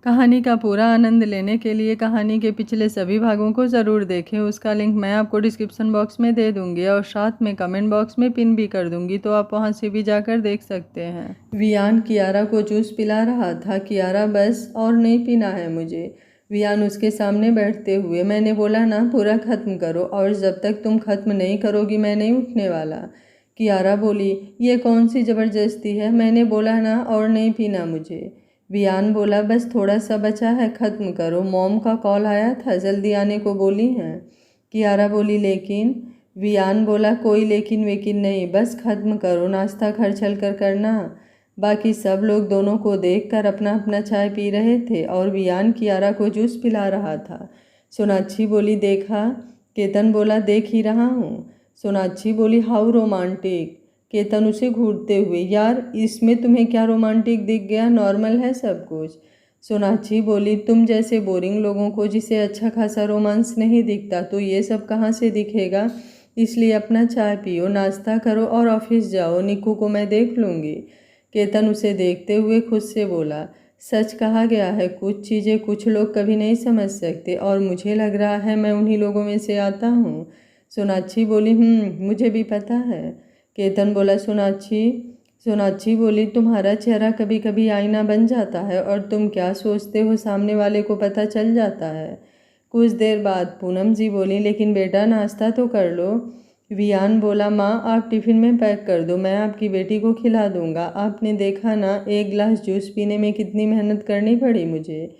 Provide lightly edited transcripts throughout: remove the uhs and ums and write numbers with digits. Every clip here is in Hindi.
कहानी का पूरा आनंद लेने के लिए कहानी के पिछले सभी भागों को ज़रूर देखें। उसका लिंक मैं आपको डिस्क्रिप्शन बॉक्स में दे दूंगी और साथ में कमेंट बॉक्स में पिन भी कर दूंगी, तो आप वहां से भी जाकर देख सकते हैं। वियान कियारा को जूस पिला रहा था। कियारा, बस और नहीं पीना है मुझे। वियान उसके सामने बैठते हुए, मैंने बोला ना पूरा ख़त्म करो, और जब तक तुम ख़त्म नहीं करोगी मैं नहीं उठने वाला। कियारा बोली, ये कौन सी ज़बरदस्ती है? मैंने बोला ना और नहीं पीना मुझे। वियान बोला, बस थोड़ा सा बचा है, ख़त्म करो। मॉम का कॉल आया था, जल्दी आने को बोली हैं। कियारा बोली, लेकिन? वियान बोला, कोई लेकिन वेकिन नहीं, बस ख़त्म करो, नाश्ता घर चल कर करना। बाकी सब लोग दोनों को देखकर अपना अपना चाय पी रहे थे और वियान कियारा को जूस पिला रहा था। सोनाक्षी बोली, देखा? केतन बोला, देख ही रहा हूँ। सोनाक्षी बोली, हाउ रोमांटिक। केतन उसे घूरते हुए, यार इसमें तुम्हें क्या रोमांटिक दिख गया, नॉर्मल है सब कुछ। सोनाक्षी बोली, तुम जैसे बोरिंग लोगों को जिसे अच्छा खासा रोमांस नहीं दिखता तो ये सब कहाँ से दिखेगा। इसलिए अपना चाय पियो, नाश्ता करो और ऑफिस जाओ, निक्कू को मैं देख लूँगी। केतन उसे देखते हुए खुद से बोला, सच कहा गया है, कुछ चीज़ें कुछ लोग कभी नहीं समझ सकते और मुझे लग रहा है मैं उन्हीं लोगों में से आता हूँ। सोनाक्षी बोली, मुझे भी पता है। केतन बोला, सोनाक्षी बोली, तुम्हारा चेहरा कभी कभी आईना बन जाता है और तुम क्या सोचते हो सामने वाले को पता चल जाता है। कुछ देर बाद पूनम जी बोली, लेकिन बेटा नाश्ता तो कर लो। वियान बोला, माँ आप टिफ़िन में पैक कर दो, मैं आपकी बेटी को खिला दूंगा। आपने देखा ना एक गिलास जूस पीने में कितनी मेहनत करनी पड़ी मुझे।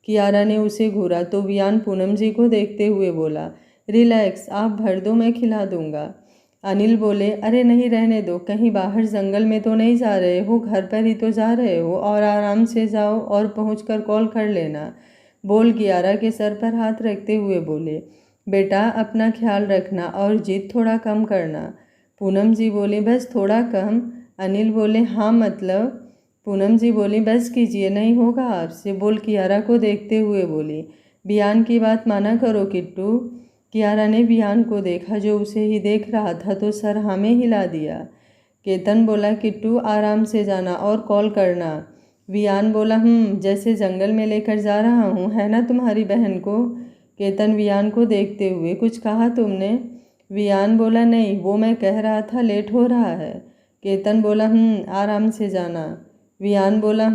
कियारा ने उसे घूरा तो वियान पूनम जी को देखते हुए बोला, रिलैक्स, आप भर दो, मैं खिला दूंगा। अनिल बोले, अरे नहीं रहने दो, कहीं बाहर जंगल में तो नहीं जा रहे हो, घर पर ही तो जा रहे हो, और आराम से जाओ और पहुंचकर कॉल कर लेना। बोल कियारा के सर पर हाथ रखते हुए बोले, बेटा अपना ख्याल रखना और जिद थोड़ा कम करना। पूनम जी बोली, बस थोड़ा कम। अनिल बोले, हाँ मतलब? पूनम जी बोली, बस कीजिए, नहीं होगा आपसे। बोल कियारा को देखते हुए बोली, बियान की बात माना करो किट्टू। कियारा ने बियान को देखा जो उसे ही देख रहा था तो सर हाँ में हिला दिया। केतन बोला, किट्टू आराम से जाना और कॉल करना। वियान बोला, जैसे जंगल में लेकर जा रहा हूँ, है ना तुम्हारी बहन को। केतन वियान को देखते हुए, कुछ कहा तुमने? वियान बोला, नहीं, वो मैं कह रहा था लेट हो रहा है। केतन बोला, आराम से जाना। वियान बोला,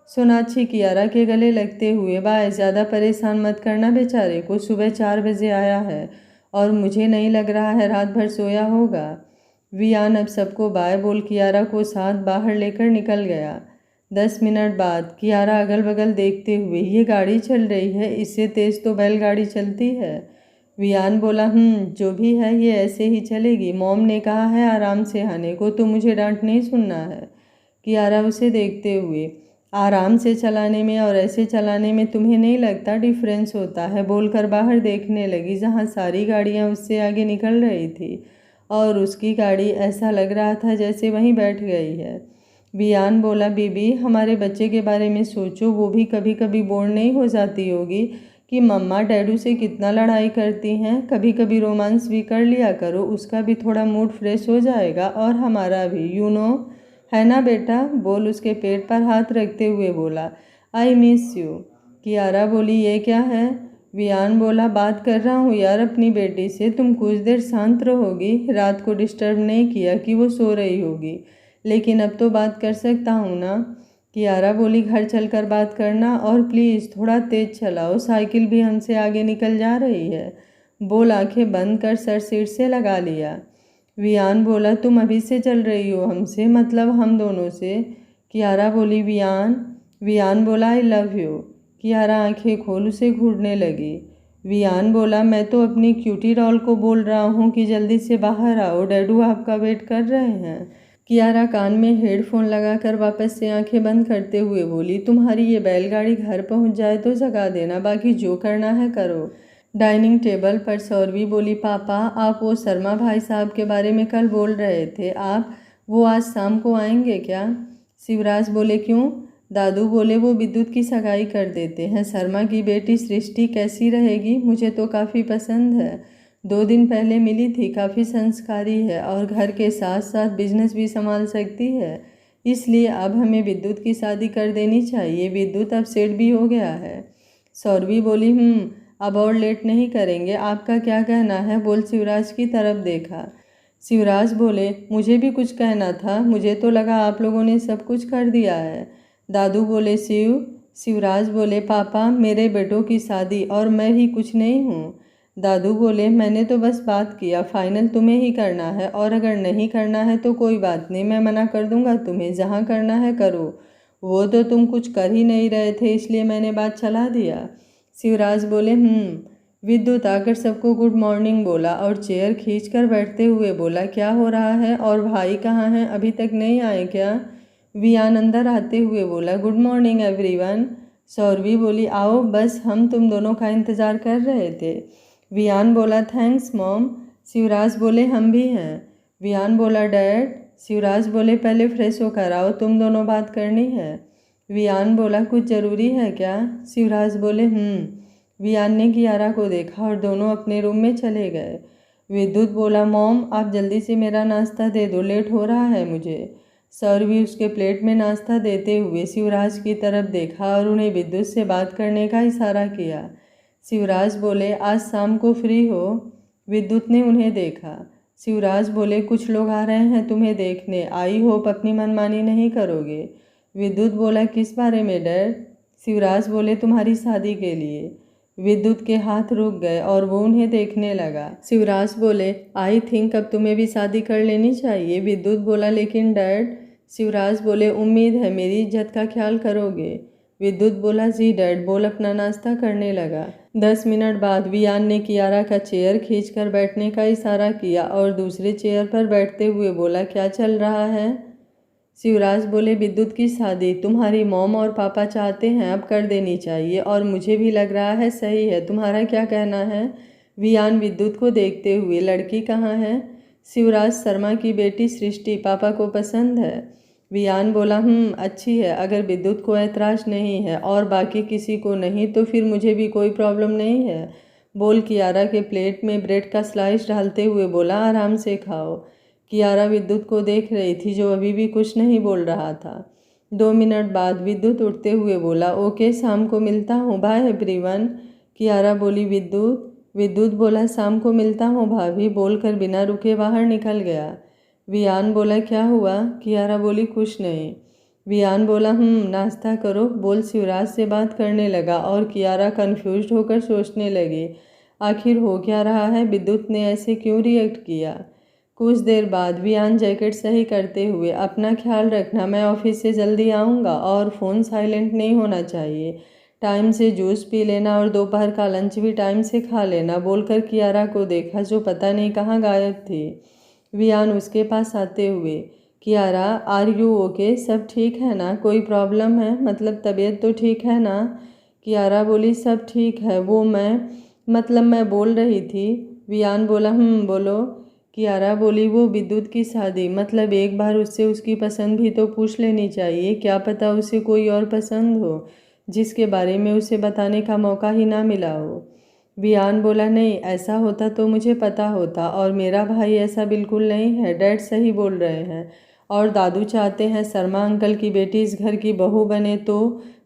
सोनाक्षी कियारा के गले लगते हुए, बाय ज़्यादा परेशान मत करना बेचारे को, सुबह 4 बजे आया है और मुझे नहीं लग रहा है रात भर सोया होगा। वियान अब सबको बाय बोल कियारा को साथ बाहर लेकर निकल गया। 10 मिनट बाद कियारा अगल बगल देखते हुए, ये गाड़ी चल रही है, इससे तेज़ तो बैलगाड़ी चलती है। वियान बोला, जो भी है ये ऐसे ही चलेगी, मॉम ने कहा है आराम से आने को, तो मुझे डांट नहीं सुनना है। कियारा उसे देखते हुए, आराम से चलाने में और ऐसे चलाने में तुम्हें नहीं लगता डिफरेंस होता है, बोलकर बाहर देखने लगी जहाँ सारी गाड़ियाँ उससे आगे निकल रही थी और उसकी गाड़ी ऐसा लग रहा था जैसे वहीं बैठ गई है। वियान बोला, बीबी हमारे बच्चे के बारे में सोचो, वो भी कभी कभी बोर नहीं हो जाती होगी कि मम्मा डैडू से कितना लड़ाई करती हैं, कभी कभी रोमांस भी कर लिया करो, उसका भी थोड़ा मूड फ्रेश हो जाएगा और हमारा भी, है ना बेटा। बोल उसके पेट पर हाथ रखते हुए बोला, आई मिस यू। कियारा बोली, ये क्या है? वियान बोला, बात कर रहा हूँ यार अपनी बेटी से, तुम कुछ देर शांत रहोगी? रात को डिस्टर्ब नहीं किया कि वो सो रही होगी, लेकिन अब तो बात कर सकता हूँ ना। कियारा बोली, घर चलकर बात करना और प्लीज़ थोड़ा तेज चलाओ, साइकिल भी हमसे आगे निकल जा रही है। बोल आंखें बंद कर सर सीट से लगा लिया। वियान बोला, तुम अभी से चल रही हो हमसे, मतलब हम दोनों से? कियारा बोली, वियान बोला, आई लव यू। कियारा आंखें खोल उसे घूरने लगी। वियान बोला, मैं तो अपनी क्यूटी डॉल को बोल रहा हूँ कि जल्दी से बाहर आओ, डैडू आपका वेट कर रहे हैं। कियारा कान में हेडफोन लगाकर वापस से आंखें बंद करते हुए बोली, तुम्हारी ये बैलगाड़ी घर पहुँच जाए तो जगा देना, बाकी जो करना है करो। डाइनिंग टेबल पर सौरवी बोली, पापा आप वो शर्मा भाई साहब के बारे में कल बोल रहे थे, आप वो आज शाम को आएंगे क्या? शिवराज बोले, क्यों? दादू बोले, वो विद्युत की सगाई कर देते हैं, शर्मा की बेटी सृष्टि कैसी रहेगी, मुझे तो काफ़ी पसंद है, 2 दिन पहले मिली थी, काफ़ी संस्कारी है और घर के साथ साथ बिजनेस भी संभाल सकती है। इसलिए अब हमें विद्युत की शादी कर देनी चाहिए। विद्युत अब सेट भी हो गया है। सौरभी बोली अब और लेट नहीं करेंगे, आपका क्या कहना है, बोल शिवराज की तरफ देखा। शिवराज बोले, मुझे भी कुछ कहना था, मुझे तो लगा आप लोगों ने सब कुछ कर दिया है। दादू बोले, शिवराज बोले, पापा मेरे बेटों की शादी और मैं ही कुछ नहीं हूँ। दादू बोले, मैंने तो बस बात किया, फाइनल तुम्हें ही करना है, और अगर नहीं करना है तो कोई बात नहीं, मैं मना कर दूंगा तुम्हें, जहाँ करना है करो। वो तो तुम कुछ कर ही नहीं रहे थे, इसलिए मैंने बात चला दिया। शिवराज बोले, विद्युत आकर सबको गुड मॉर्निंग बोला और चेयर खींचकर बैठते हुए बोला, क्या हो रहा है और भाई कहाँ हैं, अभी तक नहीं आए क्या? वियान अंदर आते हुए बोला, गुड मॉर्निंग एवरीवन। सौरवी बोली, आओ, बस हम तुम दोनों का इंतज़ार कर रहे थे। वियान बोला, थैंक्स मॉम। शिवराज बोले, हम भी हैं। वियान बोला, डैड। शिवराज बोले, पहले फ्रेश होकर आओ, तुम दोनों बात करनी है। वियान बोला, कुछ ज़रूरी है क्या? शिवराज बोले, वियान ने कियारा को देखा और दोनों अपने रूम में चले गए। विद्युत बोला, मॉम आप जल्दी से मेरा नाश्ता दे दो, लेट हो रहा है मुझे। सौरवी उसके प्लेट में नाश्ता देते हुए शिवराज की तरफ देखा और उन्हें विद्युत से बात करने का इशारा किया। शिवराज बोले, आज शाम को फ्री हो? विद्युत ने उन्हें देखा। शिवराज बोले, कुछ लोग आ रहे हैं तुम्हें देखने, आई होप अपनी मनमानी नहीं करोगे। विद्युत बोला, किस बारे में डैड? शिवराज बोले, तुम्हारी शादी के लिए। विद्युत के हाथ रुक गए और वो उन्हें देखने लगा। शिवराज बोले, आई थिंक अब तुम्हें भी शादी कर लेनी चाहिए। विद्युत बोला, लेकिन डैड। शिवराज बोले, उम्मीद है मेरी इज्जत का ख्याल करोगे। विद्युत बोला, जी डैड, बोल अपना नाश्ता करने लगा। 10 मिनट बाद वियान ने कियारा का चेयर खींचकर बैठने का इशारा किया और दूसरे चेयर पर बैठते हुए बोला, क्या चल रहा है? शिवराज बोले, विद्युत की शादी तुम्हारी मॉम और पापा चाहते हैं, अब कर देनी चाहिए और मुझे भी लग रहा है सही है, तुम्हारा क्या कहना है? वियान विद्युत को देखते हुए, लड़की कहाँ है? शिवराज, शर्मा की बेटी सृष्टि, पापा को पसंद है। वियान बोला, अच्छी है, अगर विद्युत को ऐतराज नहीं है और बाकी किसी को नहीं तो फिर मुझे भी कोई प्रॉब्लम नहीं है, बोल कियारा के प्लेट में ब्रेड का स्लाइस डालते हुए बोला, आराम से खाओ। कियारा विद्युत को देख रही थी जो अभी भी कुछ नहीं बोल रहा था। 2 मिनट बाद विद्युत उठते हुए बोला, ओके, शाम को मिलता हूँ, बाय एवरीवन। कियारा बोली, विद्युत बोला, शाम को मिलता हूँ भाभी, बोलकर बिना रुके बाहर निकल गया। वियान बोला, क्या हुआ? कियारा बोली, कुछ नहीं। वियान बोला, नाश्ता करो, बोल शिवराज से बात करने लगा और कियारा कन्फ्यूज्ड होकर सोचने लगी, आखिर हो क्या रहा है, विद्युत ने ऐसे क्यों रिएक्ट किया। कुछ देर बाद वियान जैकेट सही करते हुए, अपना ख्याल रखना, मैं ऑफिस से जल्दी आऊँगा और फ़ोन साइलेंट नहीं होना चाहिए, टाइम से जूस पी लेना और दोपहर का लंच भी टाइम से खा लेना, बोलकर कियारा को देखा जो पता नहीं कहाँ गायब थी। वियान उसके पास आते हुए, कियारा आर यू ओके, सब ठीक है ना, कोई प्रॉब्लम है, मतलब तबीयत तो ठीक है ना? कियारा बोली, सब ठीक है, वो मैं बोल रही थी। वियान बोला, बोलो। कियारा बोली, वो विद्युत की शादी, मतलब एक बार उससे उसकी पसंद भी तो पूछ लेनी चाहिए, क्या पता उसे कोई और पसंद हो जिसके बारे में उसे बताने का मौका ही ना मिला हो। वियान बोला, नहीं, ऐसा होता तो मुझे पता होता और मेरा भाई ऐसा बिल्कुल नहीं है, डैड सही बोल रहे हैं और दादू चाहते हैं शर्मा अंकल की बेटी इस घर की बहू बने तो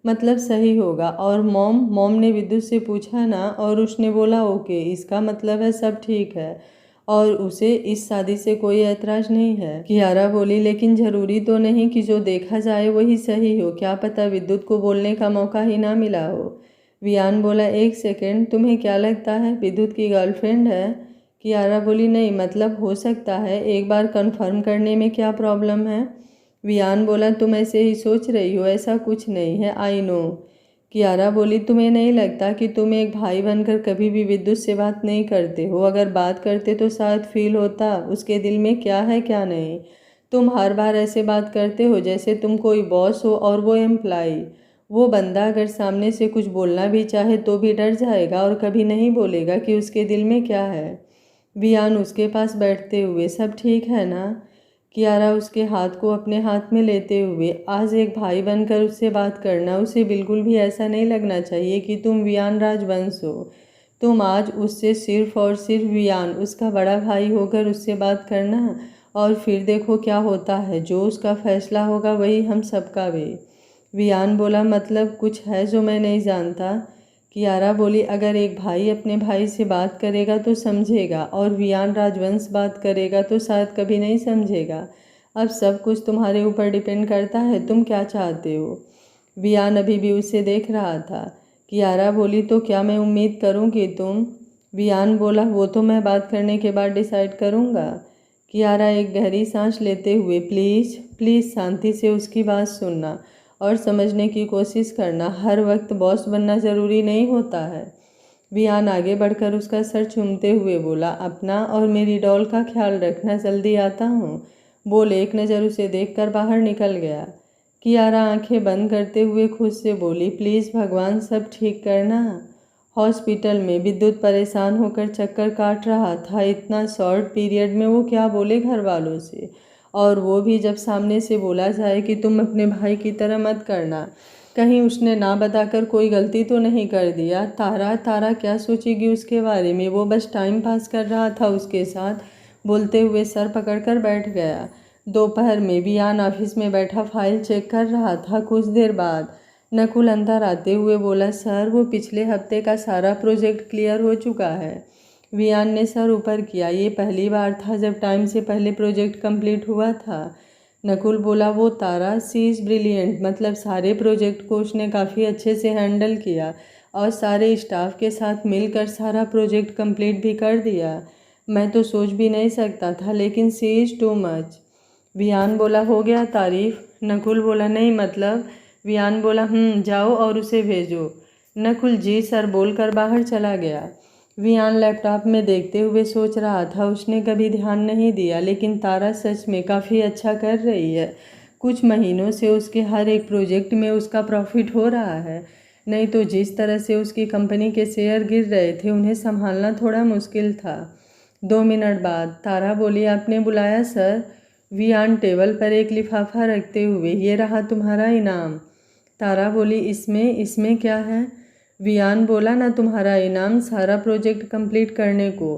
मतलब सही होगा। और मॉम ने विद्युत से पूछा ना और उसने बोला ओके, इसका मतलब है सब ठीक है और उसे इस शादी से कोई ऐतराज नहीं है। कियारा बोली, लेकिन ज़रूरी तो नहीं कि जो देखा जाए वही सही हो, क्या पता विद्युत को बोलने का मौका ही ना मिला हो। वियान बोला, एक सेकेंड, तुम्हें क्या लगता है विद्युत की गर्लफ्रेंड है? कियारा बोली, नहीं, मतलब हो सकता है, एक बार कंफर्म करने में क्या प्रॉब्लम है? वियान बोला, तुम ऐसे ही सोच रही हो, ऐसा कुछ नहीं है, आई नो। कियारा बोली, तुम्हें नहीं लगता कि तुम एक भाई बनकर कभी भी विद्युत से बात नहीं करते हो, अगर बात करते तो शायद फील होता उसके दिल में क्या है क्या नहीं। तुम हर बार ऐसे बात करते हो जैसे तुम कोई बॉस हो और वो एम्प्लाई। वो बंदा अगर सामने से कुछ बोलना भी चाहे तो भी डर जाएगा और कभी नहीं बोलेगा कि उसके दिल में क्या है। वियान उसके पास बैठते हुए, सब ठीक है ना? कियारा उसके हाथ को अपने हाथ में लेते हुए, आज एक भाई बनकर उससे बात करना, उसे बिल्कुल भी ऐसा नहीं लगना चाहिए कि तुम वियान राजवंश हो। तुम आज उससे सिर्फ और सिर्फ वियान, उसका बड़ा भाई होकर उससे बात करना और फिर देखो क्या होता है, जो उसका फैसला होगा वही हम सबका भी। वियान बोला, मतलब कुछ है जो मैं नहीं जानता? कियारा बोली, अगर एक भाई अपने भाई से बात करेगा तो समझेगा, और वियान राजवंश बात करेगा तो शायद कभी नहीं समझेगा। अब सब कुछ तुम्हारे ऊपर डिपेंड करता है, तुम क्या चाहते हो। वियान अभी भी उसे देख रहा था। कियारा बोली, तो क्या मैं उम्मीद करूं कि तुम। वियान बोला, वो तो मैं बात करने के बाद डिसाइड करूंगा। कियारा एक गहरी सांस लेते हुए, प्लीज़ प्लीज़ शांति से उसकी बात सुनना और समझने की कोशिश करना, हर वक्त बॉस बनना ज़रूरी नहीं होता है। वियान आगे बढ़कर उसका सर चूमते हुए बोला, अपना और मेरी डॉल का ख्याल रखना, जल्दी आता हूँ। बोल एक नज़र उसे देखकर बाहर निकल गया। कियारा आंखें बंद करते हुए खुद से बोली, प्लीज़ भगवान सब ठीक करना। हॉस्पिटल में विद्युत परेशान होकर चक्कर काट रहा था। इतना शॉर्ट पीरियड में वो क्या बोले घर वालों से, और वो भी जब सामने से बोला जाए कि तुम अपने भाई की तरह मत करना। कहीं उसने ना बताकर कोई गलती तो नहीं कर दिया। तारा तारा क्या सोचेगी उसके बारे में, वो बस टाइम पास कर रहा था उसके साथ। बोलते हुए सर पकड़कर बैठ गया। दोपहर में वियान ऑफिस में बैठा फाइल चेक कर रहा था। कुछ देर बाद नकुल अंदर आते हुए बोला, सर वो पिछले हफ्ते का सारा प्रोजेक्ट क्लियर हो चुका है। वियान ने सर ऊपर किया। ये पहली बार था जब टाइम से पहले प्रोजेक्ट कंप्लीट हुआ था। नकुल बोला, वो तारा सी इज़ ब्रिलियंट, मतलब सारे प्रोजेक्ट को उसने काफ़ी अच्छे से हैंडल किया और सारे स्टाफ के साथ मिलकर सारा प्रोजेक्ट कंप्लीट भी कर दिया। मैं तो सोच भी नहीं सकता था, लेकिन सी इज़ टू मच। वियान बोला, हो गया तारीफ? नकुल बोला, नहीं मतलब। वियान बोला, जाओ और उसे भेजो। नकुल जी सर बोलकर बाहर चला गया। वियान लैपटॉप में देखते हुए सोच रहा था, उसने कभी ध्यान नहीं दिया, लेकिन तारा सच में काफ़ी अच्छा कर रही है। कुछ महीनों से उसके हर एक प्रोजेक्ट में उसका प्रॉफिट हो रहा है। नहीं तो जिस तरह से उसकी कंपनी के शेयर गिर रहे थे, उन्हें संभालना थोड़ा मुश्किल था। 2 मिनट बाद तारा बोली, आपने बुलाया सर? वियान टेबल पर एक लिफाफा रखते हुए, ये रहा तुम्हारा इनाम। तारा बोली, इसमें इसमें क्या है? वियान बोला, ना तुम्हारा इनाम, सारा प्रोजेक्ट कंप्लीट करने को।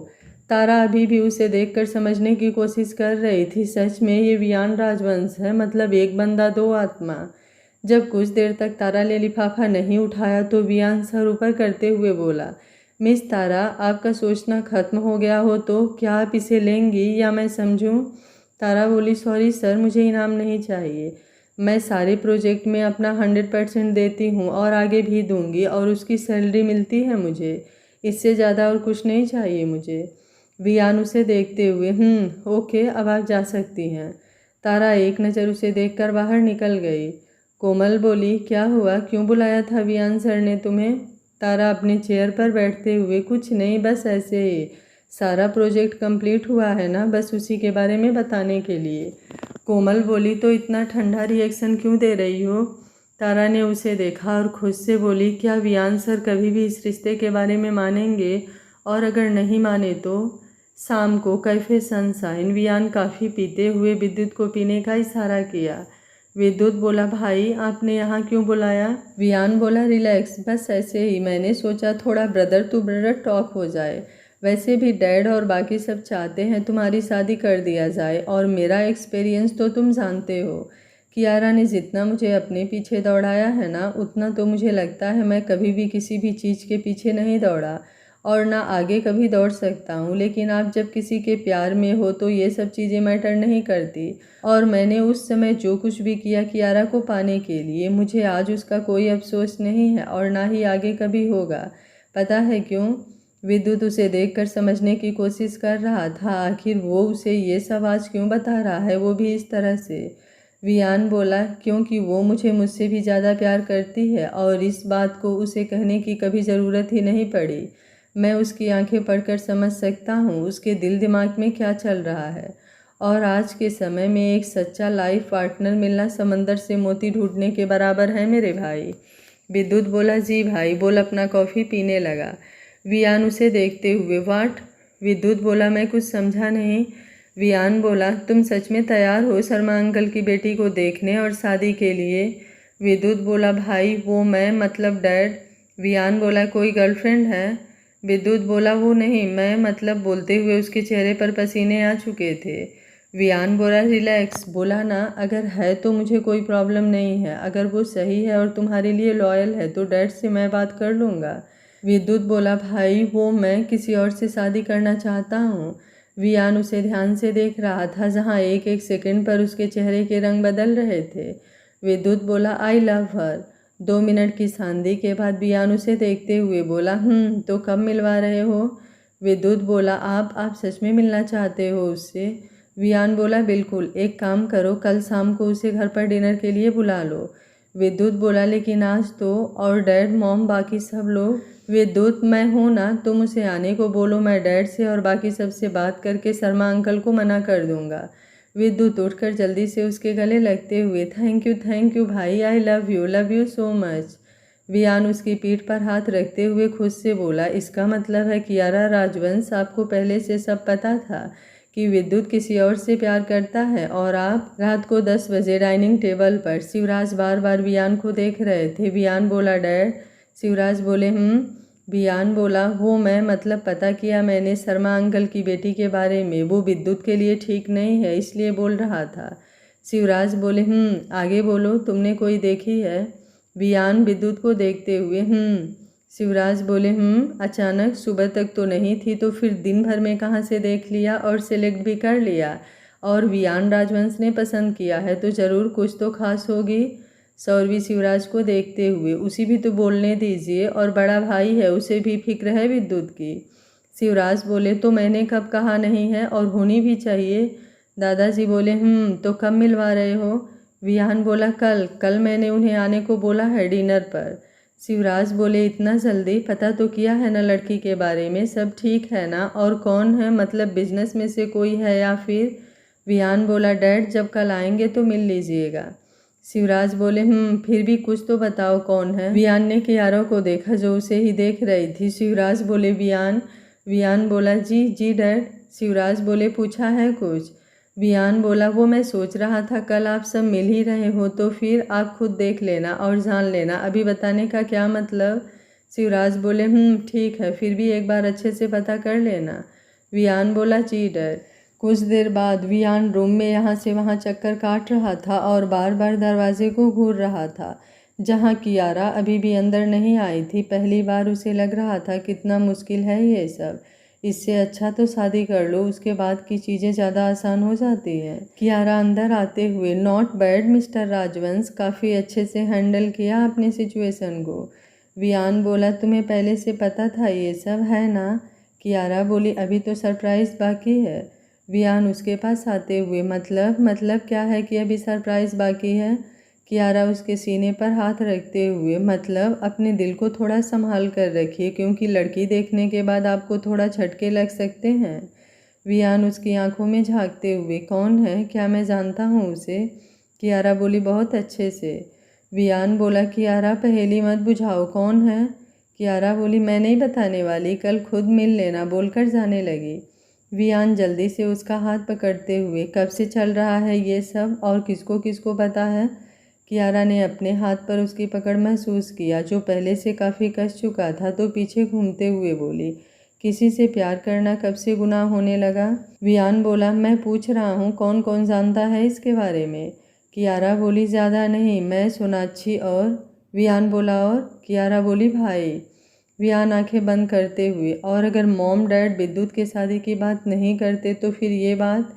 तारा अभी भी उसे देखकर समझने की कोशिश कर रही थी। सच में ये वियान राजवंश है, मतलब एक बंदा दो आत्मा। जब कुछ देर तक तारा ने लिफाफा नहीं उठाया तो वियान सर ऊपर करते हुए बोला, मिस तारा, आपका सोचना खत्म हो गया हो तो क्या आप इसे लेंगी या मैं समझूं? तारा बोली, सॉरी सर, मुझे इनाम नहीं चाहिए। मैं सारे प्रोजेक्ट में अपना 100% देती हूँ और आगे भी दूंगी, और उसकी सैलरी मिलती है मुझे। इससे ज़्यादा और कुछ नहीं चाहिए मुझे। वियान उसे देखते हुए, ओके, अब आप जा सकती हैं। तारा एक नज़र उसे देखकर बाहर निकल गई। कोमल बोली, क्या हुआ, क्यों बुलाया था वियान सर ने तुम्हें? तारा अपनी चेयर पर बैठते हुए, कुछ नहीं, बस ऐसे ही। सारा प्रोजेक्ट कंप्लीट हुआ है ना, बस उसी के बारे में बताने के लिए। कोमल बोली, तो इतना ठंडा रिएक्शन क्यों दे रही हो? तारा ने उसे देखा और खुद से बोली, क्या वियान सर कभी भी इस रिश्ते के बारे में मानेंगे? और अगर नहीं माने तो? शाम को कैफे सनशाइन। वियान काफ़ी पीते हुए विद्युत को पीने का इशारा किया। विद्युत बोला, भाई आपने यहाँ क्यों बुलाया? वियान बोला, रिलैक्स, बस ऐसे ही, मैंने सोचा थोड़ा ब्रदर टू ब्रदर टॉक हो जाए। वैसे भी डैड और बाकी सब चाहते हैं तुम्हारी शादी कर दिया जाए, और मेरा एक्सपीरियंस तो तुम जानते हो। कियारा ने जितना मुझे अपने पीछे दौड़ाया है ना, उतना तो मुझे लगता है मैं कभी भी किसी भी चीज़ के पीछे नहीं दौड़ा, और ना आगे कभी दौड़ सकता हूँ। लेकिन आप जब किसी के प्यार में हो तो ये सब चीज़ें मैटर नहीं करती, और मैंने उस समय जो कुछ भी किया कियारा को पाने के लिए, मुझे आज उसका कोई अफसोस नहीं है, और ना ही आगे कभी होगा। पता है क्यों? विद्युत उसे देखकर समझने की कोशिश कर रहा था, आखिर वो उसे ये सब आज क्यों बता रहा है, वो भी इस तरह से। वियान बोला, क्योंकि वो मुझे मुझसे भी ज़्यादा प्यार करती है, और इस बात को उसे कहने की कभी ज़रूरत ही नहीं पड़ी। मैं उसकी आंखें पढ़कर समझ सकता हूँ उसके दिल दिमाग में क्या चल रहा है। और आज के समय में एक सच्चा लाइफ पार्टनर मिलना समंदर से मोती ढूंढने के बराबर है मेरे भाई। विद्युत बोला, जी भाई। बोल अपना कॉफ़ी पीने लगा। वियान उसे देखते हुए, वाट? विद्युत बोला, मैं कुछ समझा नहीं। वियान बोला, तुम सच में तैयार हो शर्मा अंकल की बेटी को देखने और शादी के लिए? विद्युत बोला, भाई वो मैं, मतलब डैड। वियान बोला, कोई गर्लफ्रेंड है? विद्युत बोला, वो नहीं, मैं मतलब। बोलते हुए उसके चेहरे पर पसीने आ चुके थे। वियान बोला रिलैक्स, बोला ना अगर है तो मुझे कोई प्रॉब्लम नहीं है, अगर वो सही है और तुम्हारे लिए लॉयल है तो डैड से मैं बात कर लूँगा। विद्युत बोला भाई वो मैं किसी और से शादी करना चाहता हूँ। वियान उसे ध्यान से देख रहा था, जहाँ एक एक सेकंड पर उसके चेहरे के रंग बदल रहे थे। विद्युत बोला आई लव हर। 2 मिनट की शांति के बाद वियान उसे देखते हुए बोला तो कब मिलवा रहे हो? विद्युत बोला आप सच में मिलना चाहते हो उससे? वियान बोला बिल्कुल, एक काम करो कल शाम को उसे घर पर डिनर के लिए बुला लो। विद्युत बोला लेकिन आज तो, और डैड मॉम बाकी सब लोग? विद्युत मैं हूँ ना, तुम उसे आने को बोलो, मैं डैड से और बाकी सबसे बात करके शर्मा अंकल को मना कर दूंगा। विद्युत उठकर जल्दी से उसके गले लगते हुए थैंक यू भाई, I love you so much. Viaan उसकी पीठ पर हाथ रखते हुए खुद से बोला इसका मतलब है कियारा राजवंश, आपको पहले से सब पता था कि विद्युत किसी और से प्यार करता है और आप? रात को 10 बजे डाइनिंग टेबल पर शिवराज बार बार वियान को देख रहे थे। वियान बोला डैड। शिवराज बोले वियान बोला वो मैं मतलब पता किया मैंने शर्मा अंकल की बेटी के बारे में, वो विद्युत के लिए ठीक नहीं है इसलिए बोल रहा था। शिवराज बोले आगे बोलो, तुमने कोई देखी है? वियान विद्युत को देखते हुए शिवराज बोले अचानक, सुबह तक तो नहीं थी तो फिर दिन भर में कहाँ से देख लिया और सिलेक्ट भी कर लिया, और वियान राजवंश ने पसंद किया है तो ज़रूर कुछ तो खास होगी। सौरवी शिवराज को देखते हुए उसी भी तो बोलने दीजिए, और बड़ा भाई है उसे भी फिक्र है विद्युत की। शिवराज बोले तो मैंने कब कहा नहीं है, और होनी भी चाहिए। दादाजी बोले तो कब मिलवा रहे हो? वियान बोला कल मैंने उन्हें आने को बोला है डिनर पर। शिवराज बोले इतना जल्दी? पता तो किया है ना लड़की के बारे में, सब ठीक है ना? और कौन है, मतलब बिजनेस में से कोई है या फिर? वियान बोला डैड जब कल आएंगे तो मिल लीजिएगा। शिवराज बोले फिर भी कुछ तो बताओ कौन है? वियान ने कियारा को देखा जो उसे ही देख रही थी। शिवराज बोले वियान। वियान बोला जी डैड। शिवराज बोले पूछा है कुछ? वियान बोला वो मैं सोच रहा था कल आप सब मिल ही रहे हो तो फिर आप खुद देख लेना और जान लेना, अभी बताने का क्या मतलब? शिवराज बोले ठीक है, फिर भी एक बार अच्छे से पता कर लेना। वियान बोला जी डैड। कुछ देर बाद वियान रूम में यहाँ से वहाँ चक्कर काट रहा था और बार बार दरवाजे को घूर रहा था, जहाँ कियारा अभी भी अंदर नहीं आई थी। पहली बार उसे लग रहा था कितना मुश्किल है ये सब, इससे अच्छा तो शादी कर लो, उसके बाद की चीज़ें ज़्यादा आसान हो जाती हैं। कियारा अंदर आते हुए नॉट बैड मिस्टर राजवंश, काफ़ी अच्छे से हैंडल किया अपनी सिचुएशन को। वियान बोला तुम्हें पहले से पता था ये सब है ना? कियारा बोली अभी तो सरप्राइज़ बाकी है। वियान उसके पास आते हुए मतलब क्या है कि अभी सरप्राइज़ बाकी है? कियारा उसके सीने पर हाथ रखते हुए मतलब अपने दिल को थोड़ा संभाल कर रखिए, क्योंकि लड़की देखने के बाद आपको थोड़ा झटके लग सकते हैं। वियान उसकी आंखों में झांकते हुए कौन है, क्या मैं जानता हूँ उसे? कियारा बोली बहुत अच्छे से। वियान बोला कियारा पहेली मत बुझाओ, कौन है? कियारा बोली मैं नहीं बताने वाली, कल खुद मिल लेना, बोलकर जाने लगी। वियान जल्दी से उसका हाथ पकड़ते हुए कब से चल रहा है ये सब और किसको किसको पता है? कियारा ने अपने हाथ पर उसकी पकड़ महसूस किया जो पहले से काफ़ी कस चुका था, तो पीछे घूमते हुए बोली किसी से प्यार करना कब से गुनाह होने लगा? वियान बोला मैं पूछ रहा हूँ कौन कौन जानता है इसके बारे में? कियारा बोली ज़्यादा नहीं, मैं, सोनाक्षी और। वियान बोला और? कियारा बोली भाई। वियान आंखें बंद करते हुए और अगर मॉम डैड विद्युत के शादी की बात नहीं करते तो फिर ये बात?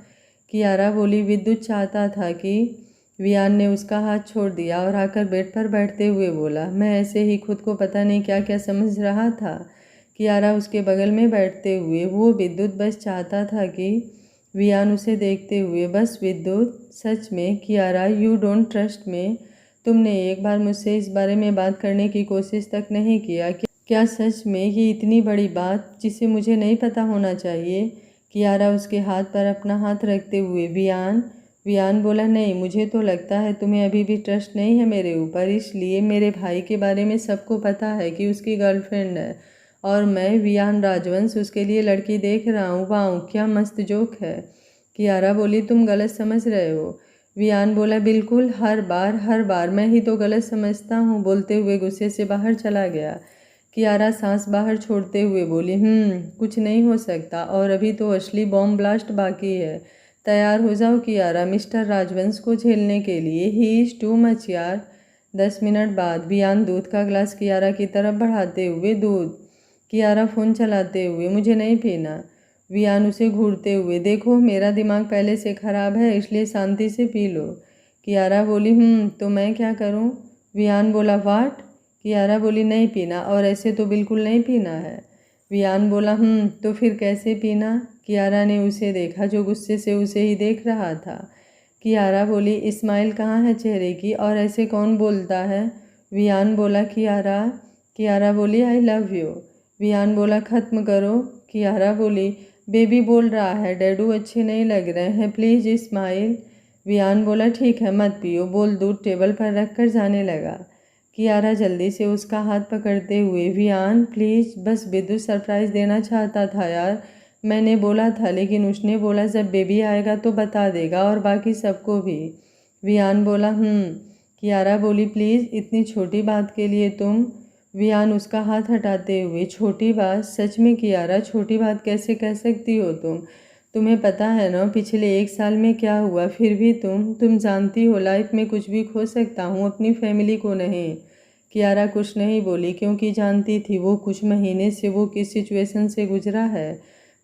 कियारा बोली विद्युत चाहता था कि। वियान ने उसका हाथ छोड़ दिया और आकर बेड पर बैठते हुए बोला मैं ऐसे ही खुद को पता नहीं क्या क्या समझ रहा था। कियारा उसके बगल में बैठते हुए वो विद्युत बस चाहता था कि। वियान उसे देखते हुए बस विद्युत? सच में कियारा यू डोंट ट्रस्ट में? तुमने एक बार मुझसे इस बारे में बात करने की कोशिश तक नहीं किया? क्या सच में ये इतनी बड़ी बात जिसे मुझे नहीं पता होना चाहिए? कियारा उसके हाथ पर अपना हाथ रखते हुए वियान बोला नहीं, मुझे तो लगता है तुम्हें अभी भी ट्रस्ट नहीं है मेरे ऊपर, इसलिए मेरे भाई के बारे में सबको पता है कि उसकी गर्लफ्रेंड है और मैं वियान राजवंश उसके लिए लड़की देख रहा हूँ। वाह क्या मस्त जोक है। कियारा बोली तुम गलत समझ रहे हो। वियान बोला बिल्कुल, हर बार मैं ही तो गलत समझता हूँ, बोलते हुए गुस्से से बाहर चला गया। कियारा सांस बाहर छोड़ते हुए बोली कुछ नहीं हो सकता और अभी तो असली बॉम्ब ब्लास्ट बाकी है, तैयार हो जाओ कियारा मिस्टर राजवंश को झेलने के लिए। ही इज़ टू मच यार। 10 मिनट बाद वियान दूध का ग्लास कियारा की तरफ बढ़ाते हुए, दूध। कियारा फ़ोन चलाते हुए, मुझे नहीं पीना। वियान उसे घूरते हुए, देखो मेरा दिमाग पहले से ख़राब है, इसलिए शांति से पी लो। कियारा बोली, तो मैं क्या करूं? वियान बोला, वाट? कियारा बोली, नहीं पीना, और ऐसे तो बिल्कुल नहीं पीना है। वियान बोला, तो फिर कैसे पीना? कियारा ने उसे देखा जो गुस्से से उसे ही देख रहा था। कियारा बोली, इस्माइल कहाँ है चेहरे की, और ऐसे कौन बोलता है? वियान बोला, कियारा। कियारा बोली, आई लव यू। वियान बोला, ख़त्म करो। कियारा बोली, बेबी बोल रहा है, डैडू अच्छे नहीं लग रहे हैं, प्लीज़ इस्माइल। वियान बोला, ठीक है मत पियो। बोल दूध टेबल पर रख कर जाने लगा। कियारा जल्दी से उसका हाथ पकड़ते हुए, वियान प्लीज़, बस विद्युत सरप्राइज़ देना चाहता था यार। मैंने बोला था, लेकिन उसने बोला जब बेबी आएगा तो बता देगा, और बाकी सबको भी। वियान बोला, कियारा बोली, प्लीज़ इतनी छोटी बात के लिए तुम। वियान उसका हाथ हटाते हुए, छोटी बात? सच में कियारा, छोटी बात कैसे कह सकती हो तुम? तुम्हें पता है ना पिछले 1 साल में क्या हुआ? फिर भी तुम जानती हो लाइफ में कुछ भी खो सकता हूँ, अपनी फैमिली को नहीं। कियारा कुछ नहीं बोली, क्योंकि जानती थी वो कुछ महीने से वो किस सिचुएशन से गुजरा है।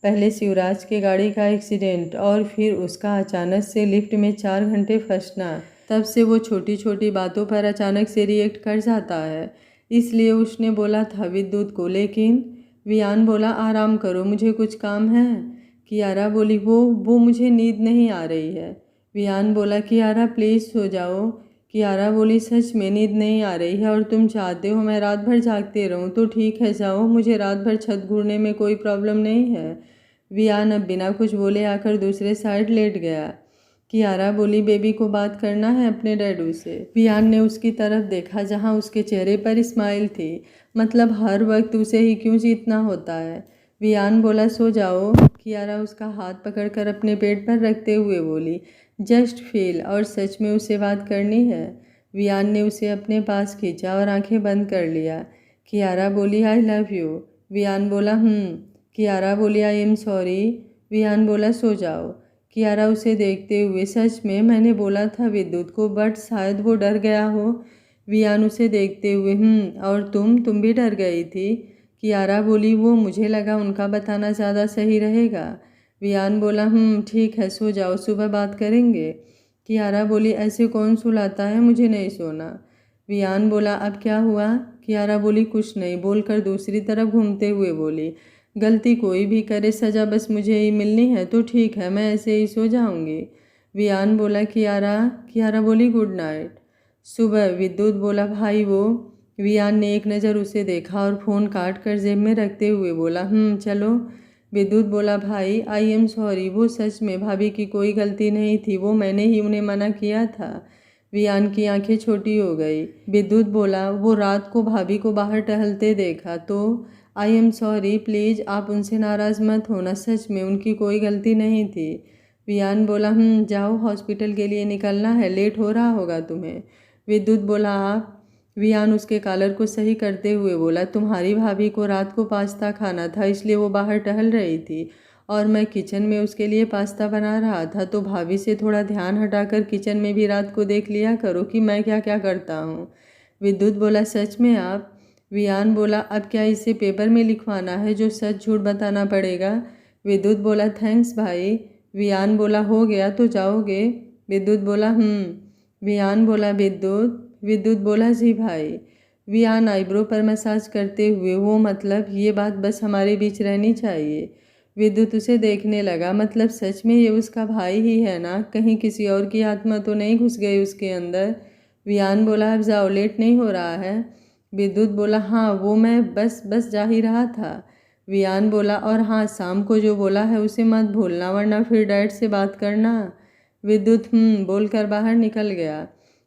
पहले शिवराज के गाड़ी का एक्सीडेंट, और फिर उसका अचानक से लिफ्ट में 4 घंटे फंसना। तब से वो छोटी छोटी बातों पर अचानक से रिएक्ट कर जाता है। इसलिए उसने बोला था विद्युत को, लेकिन वियान बोला, आराम करो, मुझे कुछ काम है। कियारा बोली, वो मुझे नींद नहीं आ रही है। वियान बोला, कियारा प्लीज़ सो जाओ। कियारा बोली, सच में नींद नहीं आ रही है, और तुम चाहते हो मैं रात भर जागते रहूं, तो ठीक है जाओ, मुझे रात भर छत घूरने में कोई प्रॉब्लम नहीं है। वियान अब बिना कुछ बोले आकर दूसरे साइड लेट गया। कियारा बोली, बेबी को बात करना है अपने डैडू से। वियान ने उसकी तरफ देखा जहाँ उसके चेहरे पर स्माइल थी। मतलब हर वक्त उसे ही क्यों जीतना होता है। वियान बोला, सो जाओ। कियारा उसका हाथ पकड़कर अपने पेट पर रखते हुए बोली, जस्ट फील, और सच में उसे बात करनी है। वियान ने उसे अपने पास खींचा और आंखें बंद कर लिया। कियारा बोली, आई लव यू। वियान बोला, कियारा बोली, आई एम सॉरी। वियान बोला, सो जाओ। कियारा उसे देखते हुए, सच में मैंने बोला था विद्युत को, बट शायद वो डर गया हो। वियान उसे देखते हुए, और तुम भी डर गई थी। कियारा बोली, वो मुझे लगा उनका बताना ज़्यादा सही रहेगा। वियान बोला, ठीक है सो जाओ, सुबह बात करेंगे। कियारा बोली, ऐसे कौन सुलाता है, मुझे नहीं सोना। वियान बोला, अब क्या हुआ? कियारा बोली, कुछ नहीं, बोलकर दूसरी तरफ घूमते हुए बोली, गलती कोई भी करे, सज़ा बस मुझे ही मिलनी है, तो ठीक है मैं ऐसे ही सो जाऊंगी। वियान बोला, कियारा बोली, गुड नाइट। सुबह विद्युत बोला, भाई वो। वियान ने एक नज़र उसे देखा और फ़ोन काट कर जेब में रखते हुए बोला, चलो। विद्युत बोला, भाई आई एम सॉरी, वो सच में भाभी की कोई गलती नहीं थी, वो मैंने ही उन्हें मना किया था। वियान की आंखें छोटी हो गई। विद्युत बोला, वो रात को भाभी को बाहर टहलते देखा तो। आई एम सॉरी, प्लीज़ आप उनसे नाराज़ मत होना, सच में उनकी कोई गलती नहीं थी। वियान बोला, जाओ हॉस्पिटल के लिए निकलना है, लेट हो रहा होगा तुम्हें। विद्युत बोला, आप? वियान उसके कॉलर को सही करते हुए बोला, तुम्हारी भाभी को रात को पास्ता खाना था, इसलिए वो बाहर टहल रही थी, और मैं किचन में उसके लिए पास्ता बना रहा था, तो भाभी से थोड़ा ध्यान हटाकर किचन में भी रात को देख लिया करो कि मैं क्या क्या करता हूँ। विद्युत बोला, सच में आप? वियान बोला, अब क्या इसे पेपर में लिखवाना है जो सच झूठ बताना पड़ेगा? विद्युत बोला, थैंक्स भाई। वियान बोला, हो गया तो जाओगे? विद्युत बोला, वियान बोला, विद्युत बोला, जी भाई। वियान आईब्रो पर मसाज करते हुए, वो मतलब ये बात बस हमारे बीच रहनी चाहिए। विद्युत उसे देखने लगा, मतलब सच में ये उसका भाई ही है ना, कहीं किसी और की आत्मा तो नहीं घुस गई उसके अंदर। वियान बोला, अब जाओ, लेट नहीं हो रहा है? विद्युत बोला, हाँ वो मैं बस जा ही रहा था। वियान बोला, और हाँ शाम को जो बोला है उसे मत भूलना, वरना फिर डैड से बात करना। विद्युत बोलकर बाहर निकल गया।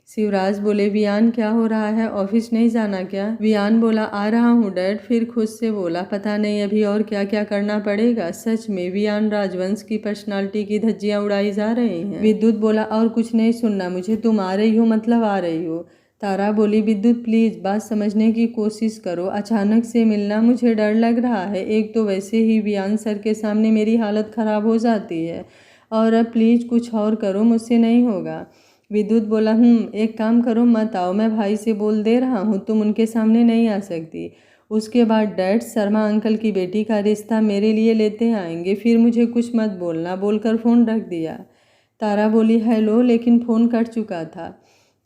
शिवराज बोले, वियान क्या हो रहा है, ऑफिस नहीं जाना क्या? वियान बोला, आ रहा हूँ डैड। फिर खुद से बोला, पता नहीं अभी और क्या क्या करना पड़ेगा। सच में वियान राजवंश की पर्सनालिटी की धज्जियाँ उड़ाई जा रही हैं। विद्युत बोला, और कुछ नहीं सुनना मुझे, तुम आ रही हो मतलब आ रही हो। तारा बोली, विद्युत प्लीज़ बात समझने की कोशिश करो, अचानक से मिलना मुझे डर लग रहा है। एक तो वैसे ही वियान सर के सामने मेरी हालत ख़राब हो जाती है, और अब प्लीज़ कुछ और करो, मुझसे नहीं होगा। विद्युत बोला एक काम करो, मत आओ, मैं भाई से बोल दे रहा हूँ, तुम उनके सामने नहीं आ सकती। उसके बाद डैड शर्मा अंकल की बेटी का रिश्ता मेरे लिए लेते आएंगे, फिर मुझे कुछ मत बोलना, बोलकर फ़ोन रख दिया। तारा बोली हेलो, लेकिन फ़ोन कट चुका था।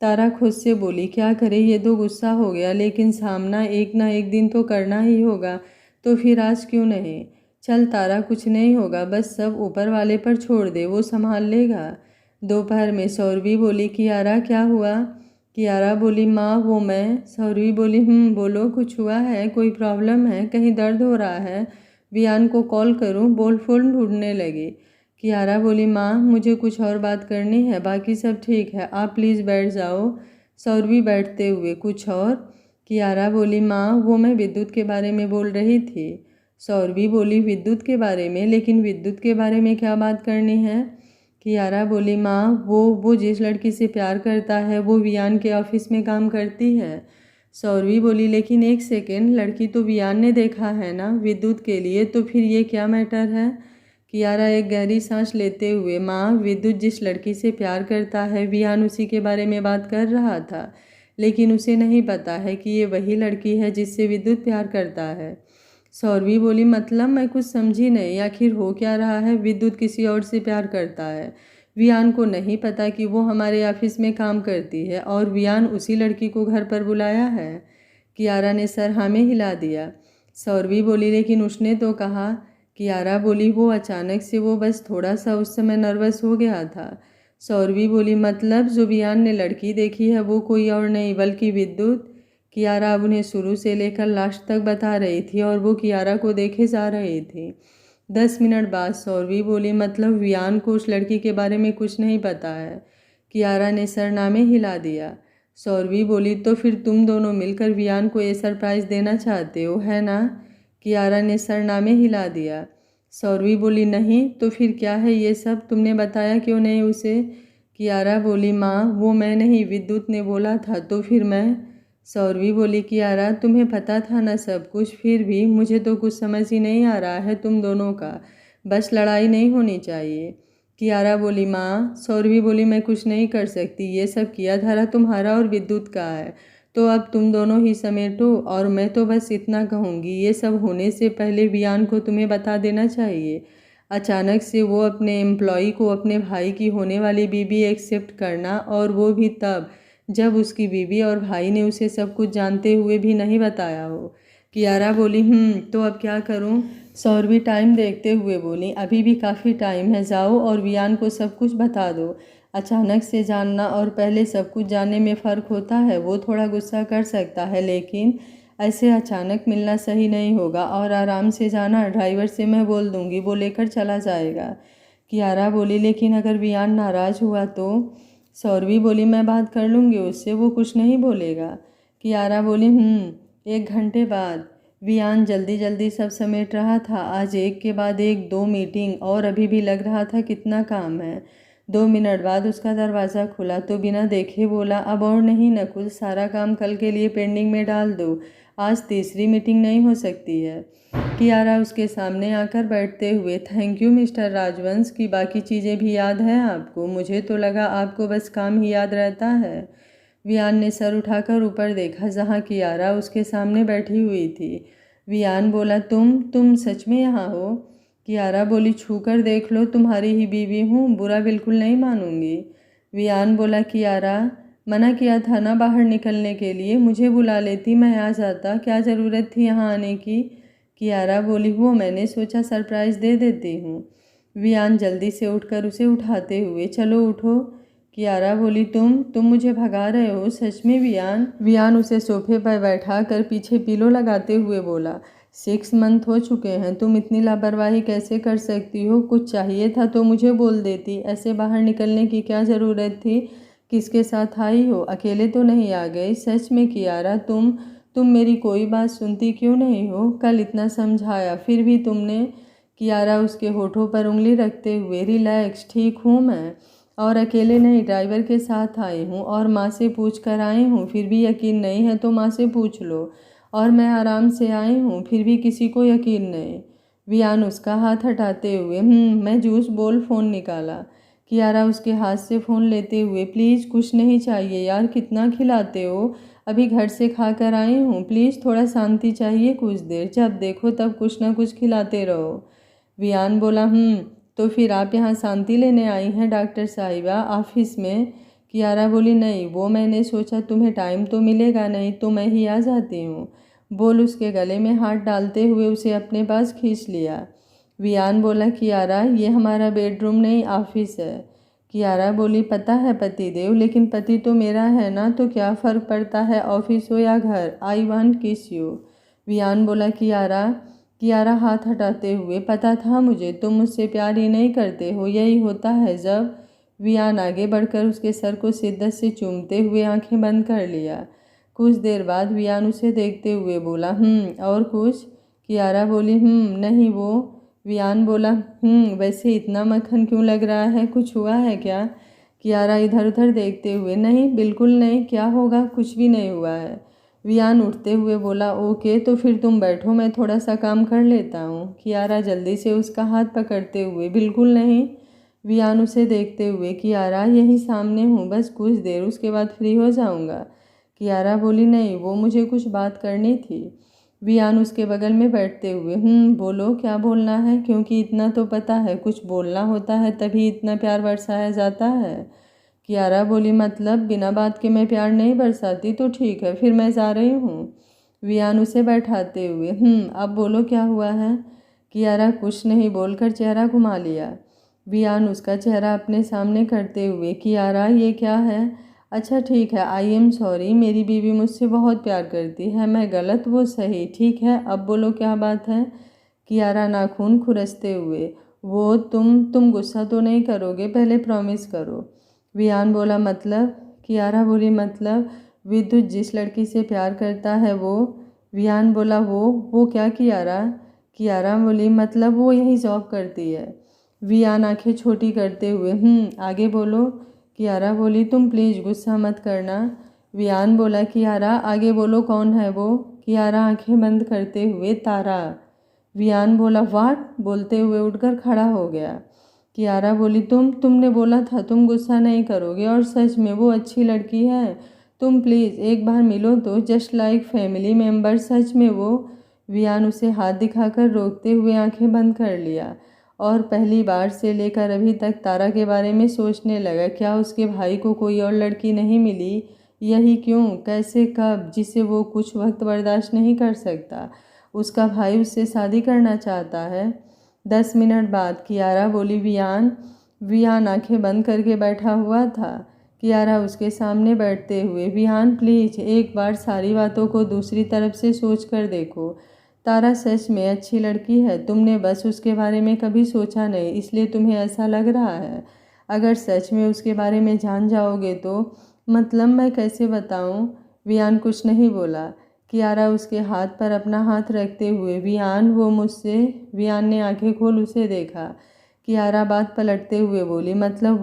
तारा खुद से बोली क्या करे, ये तो गुस्सा हो गया, लेकिन सामना एक ना एक दिन तो करना ही होगा, तो फिर आज क्यों नहीं। चल तारा, कुछ नहीं होगा, बस सब ऊपर वाले पर छोड़ दे, वो संभाल लेगा। दोपहर में सौरवी बोली कियारा क्या हुआ। कियारा बोली माँ वो मैं। सौरवी बोली बोलो, कुछ हुआ है, कोई प्रॉब्लम है, कहीं दर्द हो रहा है, वियान को कॉल करूँ। बोल फ़ोन ढूंढने लगी। कियारा बोली माँ मुझे कुछ और बात करनी है, बाकी सब ठीक है, आप प्लीज़ बैठ जाओ। सौरवी बैठते हुए कुछ और। कियारा बोली माँ वो मैं विद्युत के बारे में बोल रही थी। सौरवी बोली विद्युत के बारे में, लेकिन विद्युत के बारे में क्या बात करनी है। कियारा बोली माँ वो जिस लड़की से प्यार करता है वो वियान के ऑफिस में काम करती है। सौरवी बोली लेकिन एक सेकेंड, लड़की तो वियान ने देखा है ना विद्युत के लिए, तो फिर ये क्या मैटर है। कियारा एक गहरी सांस लेते हुए माँ विद्युत जिस लड़की से प्यार करता है वियान उसी के बारे में बात कर रहा था, लेकिन उसे नहीं पता है कि ये वही लड़की है जिससे विद्युत प्यार करता है। सौरवी बोली मतलब मैं कुछ समझी नहीं, आखिर हो क्या रहा है। विद्युत किसी और से प्यार करता है, वियान को नहीं पता कि वो हमारे ऑफिस में काम करती है और वियान उसी लड़की को घर पर बुलाया है। कियारा ने सर हाँ में हिला दिया। सौरवी बोली लेकिन उसने तो कहा। कियारा बोली वो अचानक से, वो बस थोड़ा सा उस समय नर्वस हो गया था। सौरवी बोली मतलब जो वियान ने लड़की देखी है वो कोई और नहीं बल्कि विद्युत। कियारा अब उन्हें शुरू से लेकर लास्ट तक बता रही थी और वो कियारा को देखे जा रही थी। 10 मिनट बाद सौरवी बोली मतलब वियान को उस लड़की के बारे में कुछ नहीं पता है। कियारा ने सरनामे हिला दिया। सौरवी बोली तो फिर तुम दोनों मिलकर वियान को ये सरप्राइज़ देना चाहते हो, है ना। कियारा ने सरनामे हिला दिया। सौरवी बोली नहीं तो फिर क्या है ये सब, तुमने बताया क्यों नहीं उसे। कियारा बोली माँ वो मैं नहीं, विद्युत ने बोला था, तो फिर मैं। सौरवी बोली कियारा तुम्हें पता था ना सब कुछ, फिर भी मुझे तो कुछ समझ ही नहीं आ रहा है तुम दोनों का, बस लड़ाई नहीं होनी चाहिए। कियारा बोली माँ। सौरवी बोली मैं कुछ नहीं कर सकती, ये सब किया धारा तुम्हारा और विद्युत का है, तो अब तुम दोनों ही समेटो। और मैं तो बस इतना कहूँगी ये सब होने से पहले वियान को तुम्हें बता देना चाहिए। अचानक से वो अपने एम्प्लॉई को अपने भाई की होने वाली बीवी एक्सेप्ट करना, और वो भी तब जब उसकी बीवी और भाई ने उसे सब कुछ जानते हुए भी नहीं बताया हो। कियारा बोली तो अब क्या करूं। सौरवी टाइम देखते हुए बोली अभी भी काफ़ी टाइम है, जाओ और वियान को सब कुछ बता दो। अचानक से जानना और पहले सब कुछ जानने में फ़र्क होता है, वो थोड़ा गुस्सा कर सकता है, लेकिन ऐसे अचानक मिलना सही नहीं होगा। और आराम से जाना, ड्राइवर से मैं बोल दूँगी, वो लेकर चला जाएगा। कियारा बोली लेकिन अगर वियान नाराज़ हुआ तो। सौरवी बोली मैं बात कर लूँगी उससे, वो कुछ नहीं बोलेगा। कियारा बोली 1 घंटे बाद। वियान जल्दी जल्दी सब समेट रहा था, आज एक के बाद एक 2 मीटिंग, और अभी भी लग रहा था कितना काम है। 2 मिनट बाद उसका दरवाज़ा खुला तो बिना देखे बोला अब और नहीं नकुल, सारा काम कल के लिए पेंडिंग में डाल दो, आज तीसरी मीटिंग नहीं हो सकती है। कियारा उसके सामने आकर बैठते हुए थैंक यू मिस्टर राजवंश की बाकी चीज़ें भी याद हैं आपको, मुझे तो लगा आपको बस काम ही याद रहता है। वियान ने सर उठाकर ऊपर देखा जहाँ कियारा उसके सामने बैठी हुई थी। वियान बोला तुम सच में यहाँ हो। कियारा बोली छू कर देख लो, तुम्हारी ही बीवी हूँ, बुरा बिल्कुल नहीं मानूंगी। वियान बोला कियारा मना किया था ना बाहर निकलने के लिए, मुझे बुला लेती, मैं आ जाता, क्या ज़रूरत थी यहाँ आने की। कियारा बोली वो मैंने सोचा सरप्राइज़ दे देती हूँ। वियान जल्दी से उठकर उसे उठाते हुए चलो उठो। कियारा बोली तुम मुझे भगा रहे हो सच में वियान। वियान उसे सोफे पर बैठा कर पीछे पिलो लगाते हुए बोला 6 मंथ हो चुके हैं, तुम इतनी लापरवाही कैसे कर सकती हो, कुछ चाहिए था तो मुझे बोल देती, ऐसे बाहर निकलने की क्या ज़रूरत थी, किसके साथ आई हो, अकेले तो नहीं आ गई। सच में कियारा तुम मेरी कोई बात सुनती क्यों नहीं हो, कल इतना समझाया फिर भी तुमने। कियारा उसके होठों पर उंगली रखते हुए रिलैक्स, ठीक हूँ मैं, और अकेले नहीं ड्राइवर के साथ आई हूँ, और माँ से पूछ कर आई हूँ, फिर भी यकीन नहीं है तो माँ से पूछ लो, और मैं आराम से आई हूँ फिर भी किसी को यकीन नहीं। वियान उसका हाथ हटाते हुए मैं जूस बोल फ़ोन निकाला। कियारा उसके हाथ से फ़ोन लेते हुए, प्लीज़ कुछ नहीं चाहिए यार, कितना खिलाते हो, अभी घर से खा कर आई हूँ, प्लीज़ थोड़ा शांति चाहिए कुछ देर, जब देखो तब कुछ ना कुछ खिलाते रहो। वियान बोला तो फिर आप यहाँ शांति लेने आई हैं डॉक्टर साहिबा ऑफिस में? कियारा बोली नहीं, वो मैंने सोचा तुम्हें टाइम तो मिलेगा नहीं तो मैं ही आ जाती हूँ, बोल उसके गले में हाथ डालते हुए उसे अपने पास खींच लिया। वियान बोला कियारा ये हमारा बेडरूम नहीं ऑफिस है। कियारा बोली पता है पतिदेव, लेकिन पति तो मेरा है ना, तो क्या फ़र्क पड़ता है ऑफिस हो या घर, आई वांट किस यू। वियान बोला कियारा हाथ हटाते हुए, पता था मुझे, तुम मुझसे प्यार ही नहीं करते हो, यही होता है जब। वियान आगे बढ़कर उसके सर को शिद्दत से चूमते हुए आंखें बंद कर लिया। कुछ देर बाद वियान उसे देखते हुए बोला और कुछ? कियारा बोली नहीं वो। वियान बोला वैसे इतना मक्खन क्यों लग रहा है, कुछ हुआ है क्या? कियारा इधर उधर देखते हुए, नहीं बिल्कुल नहीं, क्या होगा, कुछ भी नहीं हुआ है। वियान उठते हुए बोला ओके तो फिर तुम बैठो, मैं थोड़ा सा काम कर लेता हूँ। कियारा जल्दी से उसका हाथ पकड़ते हुए, बिल्कुल नहीं। वियान उसे देखते हुए, कियारा यहीं सामने हूँ, बस कुछ देर, उसके बाद फ्री हो जाऊँगा। कियारा बोली नहीं, वो मुझे कुछ बात करनी थी। वियान उसके बगल में बैठते हुए, बोलो क्या बोलना है, क्योंकि इतना तो पता है कुछ बोलना होता है तभी इतना प्यार बरसाया जाता है। कियारा बोली मतलब बिना बात के मैं प्यार नहीं बरसाती, तो ठीक है फिर मैं जा रही हूँ। वियान उसे बैठाते हुए, अब बोलो क्या हुआ है। कियारा कुछ नहीं बोलकर चेहरा घुमा लिया। वियान उसका चेहरा अपने सामने करते हुए, कियारा ये क्या है? अच्छा ठीक है, आई एम सॉरी, मेरी बीवी मुझसे बहुत प्यार करती है, मैं गलत वो सही, ठीक है अब बोलो क्या बात है। कियारा नाखून खुरसते हुए, वो तुम गुस्सा तो नहीं करोगे, पहले प्रॉमिस करो। वियान बोला मतलब? कियारा बोली मतलब विद्युत जिस लड़की से प्यार करता है वो। वियान बोला वो क्या कियारा? कियारा बोली मतलब वो यही जॉब करती है। वियान आंखें छोटी करते हुए, आगे बोलो। कियारा बोली तुम प्लीज़ गुस्सा मत करना। वियान बोला कियारा आगे बोलो कौन है वो। कियारा आंखें बंद करते हुए, तारा। वियान बोला वाट, बोलते हुए उठकर खड़ा हो गया। कियारा बोली तुमने बोला था तुम गुस्सा नहीं करोगे, और सच में वो अच्छी लड़की है, तुम प्लीज़ एक बार मिलो तो, जस्ट लाइक फैमिली मेम्बर, सच में वो। वियान उसे हाथ दिखाकर रोकते हुए आंखें बंद कर लिया और पहली बार से लेकर अभी तक तारा के बारे में सोचने लगा, क्या उसके भाई को कोई और लड़की नहीं मिली, यही क्यों, कैसे, कब, जिसे वो कुछ वक्त बर्दाश्त नहीं कर सकता। उसका भाई उससे शादी करना चाहता है। 10 मिनट बाद कियारा बोली वियान आंखें बंद करके बैठा हुआ था। कियारा उसके सामने बैठते हुए, वियान प्लीज एक बार सारी बातों को दूसरी तरफ से सोच कर देखो, तारा सच में अच्छी लड़की है, तुमने बस उसके बारे में कभी सोचा नहीं इसलिए तुम्हें ऐसा लग रहा है। अगर सच में उसके बारे में जान जाओगे तो, मतलब मैं कैसे बताऊं। वियान कुछ नहीं बोला। कियारा उसके हाथ पर अपना हाथ रखते हुए, वियान ने आंखें खोल उसे देखा। कियारा बात पलटते हुए बोली मतलब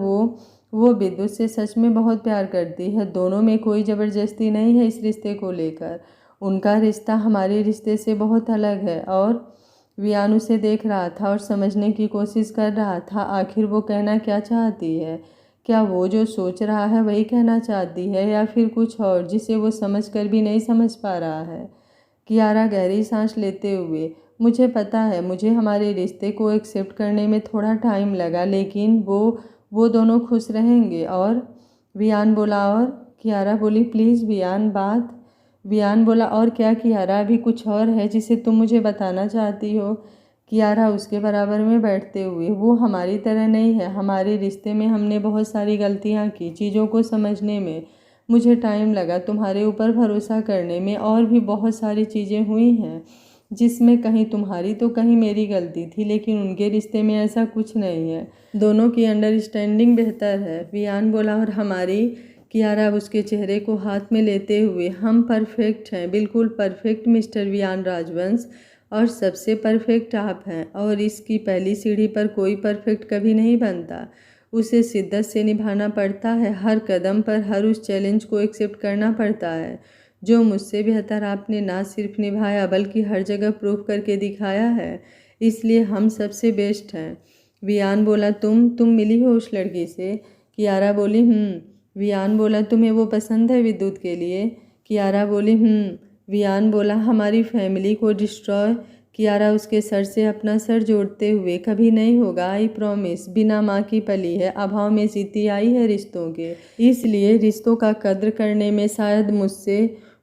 वो विद्युत से सच में बहुत प्यार करती है, दोनों में कोई ज़बरदस्ती नहीं है इस रिश्ते को लेकर, उनका रिश्ता हमारे रिश्ते से बहुत अलग है। और वियान उसे देख रहा था और समझने की कोशिश कर रहा था, आखिर वो कहना क्या चाहती है, क्या वो जो सोच रहा है वही कहना चाहती है या फिर कुछ और जिसे वो समझ कर भी नहीं समझ पा रहा है। कियारा गहरी सांस लेते हुए, मुझे पता है मुझे हमारे रिश्ते को एक्सेप्ट करने में थोड़ा टाइम लगा, लेकिन वो दोनों खुश रहेंगे। और वियान बोला और? कियारा बोली प्लीज़ वियान बात। वियान बोला और क्या कियारा, अभी कुछ और है जिसे तुम मुझे बताना चाहती हो। कियारा उसके बराबर में बैठते हुए, वो हमारी तरह नहीं है, हमारे रिश्ते में हमने बहुत सारी गलतियाँ की, चीज़ों को समझने में मुझे टाइम लगा, तुम्हारे ऊपर भरोसा करने में, और भी बहुत सारी चीज़ें हुई हैं जिसमें कहीं तुम्हारी तो कहीं मेरी गलती थी, लेकिन उनके रिश्ते में ऐसा कुछ नहीं है, दोनों की अंडरस्टैंडिंग बेहतर है। वियान बोला और हमारी? कियारा उसके चेहरे को हाथ में लेते हुए, हम परफेक्ट हैं, बिल्कुल परफेक्ट मिस्टर वियान राजवंश, और सबसे परफेक्ट आप हैं, और इसकी पहली सीढ़ी पर कोई परफेक्ट कभी नहीं बनता, उसे शिद्दत से निभाना पड़ता है, हर कदम पर हर उस चैलेंज को एक्सेप्ट करना पड़ता है जो मुझसे बेहतर आपने ना सिर्फ निभाया बल्कि हर जगह प्रूव करके दिखाया है। इसलिए हम सबसे बेस्ट हैं। वियान बोला तुम मिली हो उस लड़की से? कियारा बोली वियान बोला तुम्हें वो पसंद है विद्युत के लिए? कियारा बोली वियान बोला हमारी फैमिली को डिस्ट्रॉय। कियारा उसके सर से अपना सर जोड़ते हुए, कभी नहीं होगा, आई प्रॉमिस। बिना माँ की पली है, अभाव में जीती आई है रिश्तों के, इसलिए रिश्तों का कद्र करने में शायद मुझसे।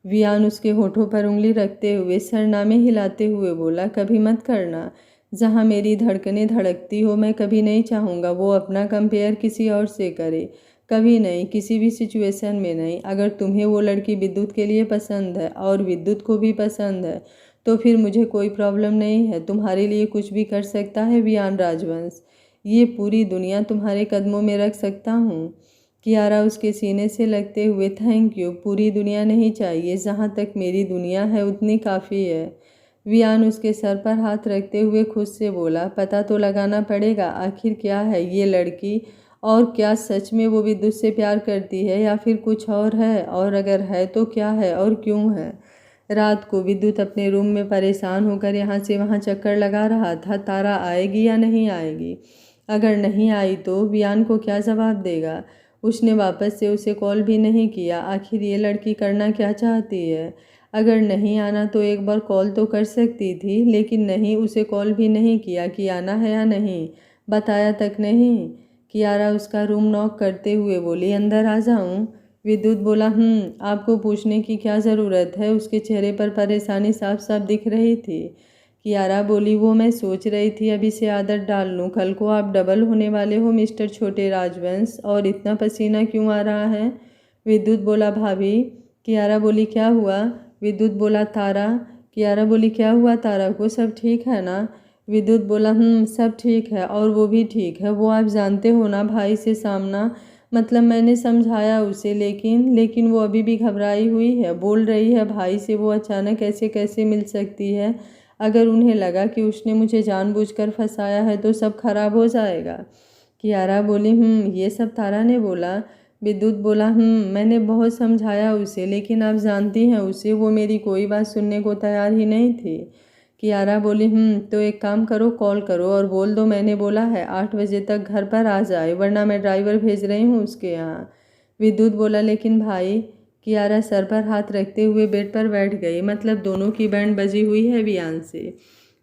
वियान उसके होठों पर उंगली रखते हुए सरनामे हिलाते हुए बोला, कभी मत करना। जहाँ मेरी धड़कनें धड़कती हो, मैं कभी नहीं चाहूँगा वो अपना कंपेयर किसी और से करे, कभी नहीं, किसी भी सिचुएशन में नहीं। अगर तुम्हें वो लड़की विद्युत के लिए पसंद है और विद्युत को भी पसंद है तो फिर मुझे कोई प्रॉब्लम नहीं है, तुम्हारे लिए कुछ भी कर सकता है वियान राजवंश। ये पूरी दुनिया तुम्हारे कदमों में रख सकता हूँ। कियारा उसके सीने से लगते हुए, थैंक यू, पूरी दुनिया नहीं चाहिए, जहाँ तक मेरी दुनिया है उतनी काफ़ी है। वियान उसके सर पर हाथ रखते हुए खुद से बोला, पता तो लगाना पड़ेगा आखिर क्या है ये लड़की, और क्या सच में वो विद्युत से प्यार करती है या फिर कुछ और है, और अगर है तो क्या है और क्यों है। रात को विद्युत अपने रूम में परेशान होकर यहाँ से वहाँ चक्कर लगा रहा था, तारा आएगी या नहीं आएगी। अगर नहीं आई तो वियान को क्या जवाब देगा। उसने वापस से उसे कॉल भी नहीं किया, आखिर ये लड़की करना क्या चाहती है। अगर नहीं आना तो एक बार कॉल तो कर सकती थी, लेकिन नहीं, उसे कॉल भी नहीं किया कि आना है या नहीं, बताया तक नहीं। कियारा उसका रूम नॉक करते हुए बोली, अंदर आ जाऊं? विद्युत बोला, आपको पूछने की क्या ज़रूरत है। उसके चेहरे पर परेशानी साफ साफ दिख रही थी। कियारा बोली, वो मैं सोच रही थी अभी से आदत डाल लूँ, कल को आप डबल होने वाले हो मिस्टर छोटे राजवंश, और इतना पसीना क्यों आ रहा है। विद्युत बोला, भाभी। कियारा बोली, क्या हुआ। विद्युत बोला, तारा। कियारा बोली, क्या हुआ तारा को, सब ठीक है ना। विद्युत बोला, सब ठीक है, और वो भी ठीक है, वो आप जानते हो ना, भाई से सामना, मतलब मैंने समझाया उसे, लेकिन वो अभी भी घबराई हुई है, बोल रही है भाई से वो अचानक ऐसे कैसे मिल सकती है। अगर उन्हें लगा कि उसने मुझे जानबूझकर फंसाया है तो सब खराब हो जाएगा। कियारा बोली, ये सब तारा ने बोला। विद्युत बोला, मैंने बहुत समझाया उसे, लेकिन आप जानती हैं उसे, वो मेरी कोई बात सुनने को तैयार ही नहीं थी। कियारा बोली, तो एक काम करो, कॉल करो और बोल दो मैंने बोला है 8 बजे तक घर पर आ जाए, वरना मैं ड्राइवर भेज रही हूँ उसके यहाँ। विद्युत बोला, लेकिन भाई। कियारा सर पर हाथ रखते हुए बेड पर बैठ गई, मतलब दोनों की बैंड बजी हुई है वियान से।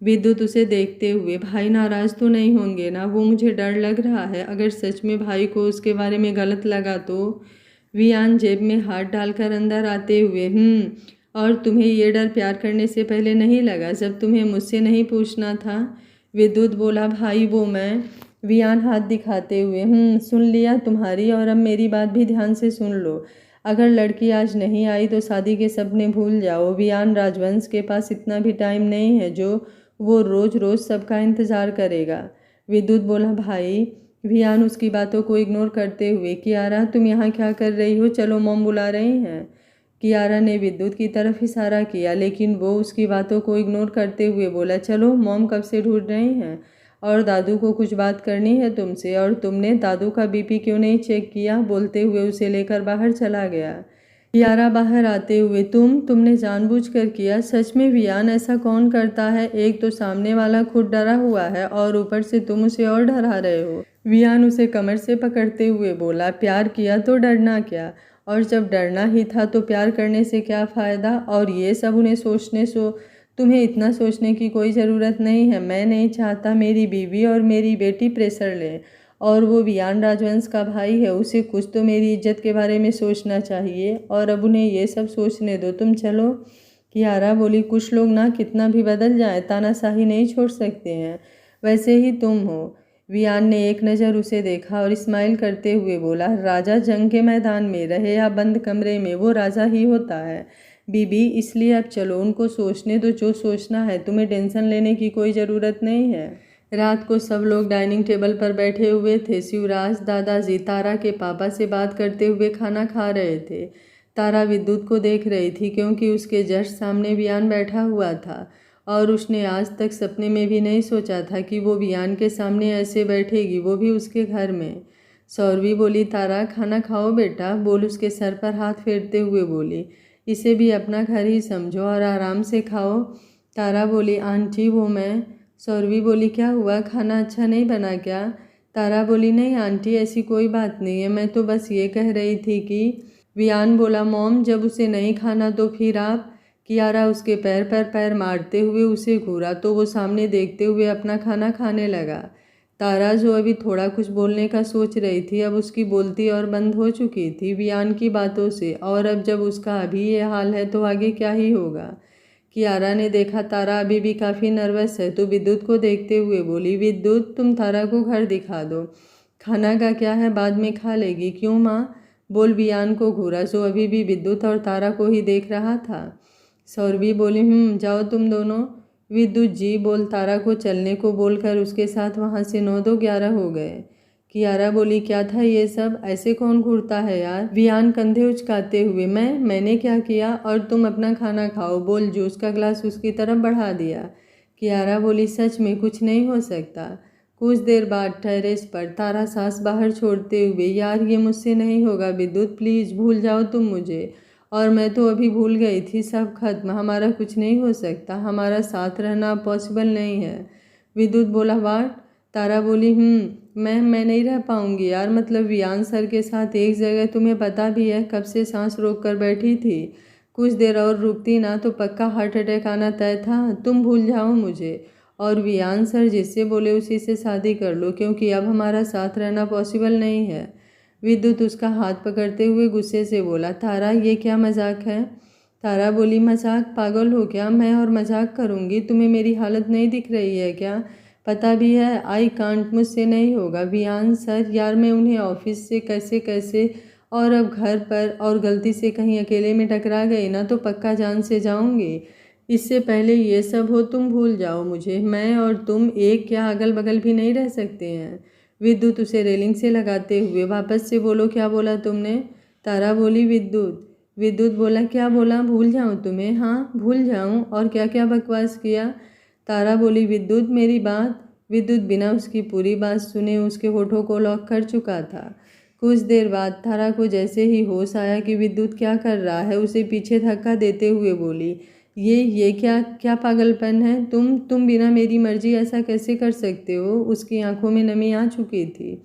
विद्युत उसे देखते हुए, भाई नाराज तो नहीं होंगे ना, वो मुझे डर लग रहा है, अगर सच में भाई को उसके बारे में गलत लगा तो। वियान जेब में हाथ डालकर अंदर आते हुए, और तुम्हें ये डर प्यार करने से पहले नहीं लगा, जब तुम्हें मुझसे नहीं पूछना था। विद्युत बोला, भाई वो मैं। वियान हाथ दिखाते हुए, सुन लिया तुम्हारी, और अब मेरी बात भी ध्यान से सुन लो। अगर लड़की आज नहीं आई तो शादी के सपने भूल जाओ। वियान राजवंश के पास इतना भी टाइम नहीं है जो वो रोज रोज सबका इंतज़ार करेगा। विद्युत बोला, भाई। वियान उसकी बातों को इग्नोर करते हुए, कियारा तुम यहाँ क्या कर रही हो, चलो मॉम बुला रही हैं। कियारा ने विद्युत की तरफ इशारा किया, लेकिन वो उसकी बातों को इग्नोर करते हुए बोला, चलो मॉम कब से ढूंढ रही हैं, और दादू को कुछ बात करनी है तुमसे, और तुमने दादू का बीपी क्यों नहीं चेक किया। बोलते हुए उसे लेकर बाहर चला गया। कियारा बाहर आते हुए, तुमने जानबूझकर किया, सच में वियान ऐसा कौन करता है, एक तो सामने वाला खुद डरा हुआ है और ऊपर से तुम उसे और डरा रहे हो। वियान उसे कमर से पकड़ते हुए बोला, प्यार किया तो डरना क्या, और जब डरना ही था तो प्यार करने से क्या फ़ायदा, और ये सब उन्हें तुम्हें इतना सोचने की कोई ज़रूरत नहीं है। मैं नहीं चाहता मेरी बीवी और मेरी बेटी प्रेशर लें, और वो वियान राजवंश का भाई है, उसे कुछ तो मेरी इज्जत के बारे में सोचना चाहिए, और अब उन्हें ये सब सोचने दो, तुम चलो। कियारा बोली, कुछ लोग ना कितना भी बदल जाए, तानाशाही नहीं छोड़ सकते हैं, वैसे ही तुम हो। वियान ने एक नज़र उसे देखा और स्माइल करते हुए बोला, राजा जंग के मैदान में रहे या बंद कमरे में, वो राजा ही होता है बीबी, इसलिए अब चलो, उनको सोचने दो जो सोचना है, तुम्हें टेंशन लेने की कोई ज़रूरत नहीं है। रात को सब लोग डाइनिंग टेबल पर बैठे हुए थे। शिवराज, दादाजी तारा के पापा से बात करते हुए खाना खा रहे थे। तारा विद्युत को देख रही थी, क्योंकि उसके जस्ट सामने वियान बैठा हुआ था, और उसने आज तक सपने में भी नहीं सोचा था कि वो वियान के सामने ऐसे बैठेगी, वो भी उसके घर में। सौरवी बोली, तारा खाना खाओ बेटा, बोल उसके सर पर हाथ फेरते हुए बोली, इसे भी अपना घर ही समझो और आराम से खाओ। तारा बोली, आंटी वो मैं। सौरवी बोली क्या हुआ, खाना अच्छा नहीं बना क्या? तारा बोली नहीं आंटी, ऐसी कोई बात नहीं है, मैं तो बस ये कह रही थी कि। वियान बोला मॉम, जब उसे नहीं खाना तो फिर आप। कियारा उसके पैर पर पैर मारते हुए उसे घूरा तो वो सामने देखते हुए अपना खाना खाने लगा। तारा जो अभी थोड़ा कुछ बोलने का सोच रही थी, अब उसकी बोलती और बंद हो चुकी थी वियान की बातों से, और अब जब उसका अभी ये हाल है तो आगे क्या ही होगा। कियारा ने देखा तारा अभी भी काफ़ी नर्वस है तो विद्युत को देखते हुए बोली, विद्युत तुम तारा को घर दिखा दो, खाना का क्या है बाद में खा लेगी। क्यों माँ? बोल वियान को घूरा जो अभी भी विद्युत और तारा को ही देख रहा था। सौरभी बोली जाओ तुम दोनों। विद्युत जी बोल तारा को चलने को बोलकर उसके साथ वहाँ से 9-2-11 हो गए। कियारा बोली क्या था ये सब, ऐसे कौन घूरता है यार? वियान कंधे उचकाते हुए, मैंने क्या किया, और तुम अपना खाना खाओ, बोल जूस का ग्लास उसकी तरफ बढ़ा दिया। कियारा बोली सच में कुछ नहीं हो सकता। कुछ देर बाद टेरेस पर तारा सांस बाहर छोड़ते हुए, यार ये मुझसे नहीं होगा विद्युत, प्लीज़ भूल जाओ तुम मुझे, और मैं तो अभी भूल गई थी, सब खत्म, हमारा कुछ नहीं हो सकता, हमारा साथ रहना पॉसिबल नहीं है। विद्युत बोला वाट? तारा बोली मैं नहीं रह पाऊंगी यार, मतलब वियान सर के साथ एक जगह, तुम्हें पता भी है कब से सांस रोक कर बैठी थी, कुछ देर और रुकती ना तो पक्का हार्ट अटैक आना तय था। तुम भूल जाओ मुझे, और वियान सर जिससे बोले उसी से शादी कर लो, क्योंकि अब हमारा साथ रहना पॉसिबल नहीं है। विद्युत उसका हाथ पकड़ते हुए गुस्से से बोला, तारा ये क्या मजाक है? तारा बोली मजाक, पागल हो क्या, मैं और मजाक करूँगी, तुम्हें मेरी हालत नहीं दिख रही है क्या? पता भी है आई कांट, मुझसे नहीं होगा। वियान सर यार, मैं उन्हें ऑफिस से कैसे कैसे, और अब घर पर, और गलती से कहीं अकेले में टकरा गई ना तो पक्का जान से जाऊंगी। इससे पहले ये सब हो तुम भूल जाओ मुझे, मैं और तुम एक क्या अगल बगल भी नहीं रह सकते हैं। विद्युत उसे रेलिंग से लगाते हुए, वापस से बोलो क्या बोला तुमने? तारा बोली विद्युत। विद्युत बोला क्या बोला, भूल जाऊं तुम्हें? हाँ भूल जाऊं, और क्या क्या बकवास किया? तारा बोली विद्युत मेरी बात। विद्युत बिना उसकी पूरी बात सुने उसके होठों को लॉक कर चुका था। कुछ देर बाद तारा को जैसे ही होश आया कि विद्युत क्या कर रहा है, उसे पीछे धक्का देते हुए बोली, ये क्या क्या पागलपन है, तुम बिना मेरी मर्जी ऐसा कैसे कर सकते हो? उसकी आंखों में नमी आ चुकी थी।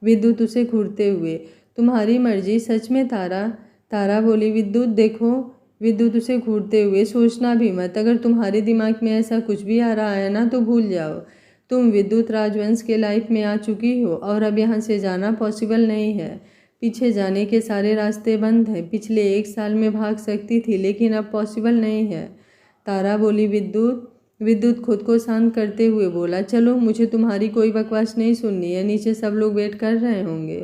विद्युत उसे घूरते हुए, तुम्हारी मर्जी सच में तारा? तारा बोली विद्युत देखो। विद्युत उसे घूरते हुए, सोचना भी मत, अगर तुम्हारे दिमाग में ऐसा कुछ भी आ रहा है ना तो भूल जाओ, तुम विद्युत राजवंश के लाइफ में आ चुकी हो और अब यहाँ से जाना पॉसिबल नहीं है। पीछे जाने के सारे रास्ते बंद हैं, पिछले 1 साल में भाग सकती थी लेकिन अब पॉसिबल नहीं है। तारा बोली विद्युत। विद्युत खुद को शांत करते हुए बोला, चलो मुझे तुम्हारी कोई बकवास नहीं सुननी है, नीचे सब लोग वेट कर रहे होंगे।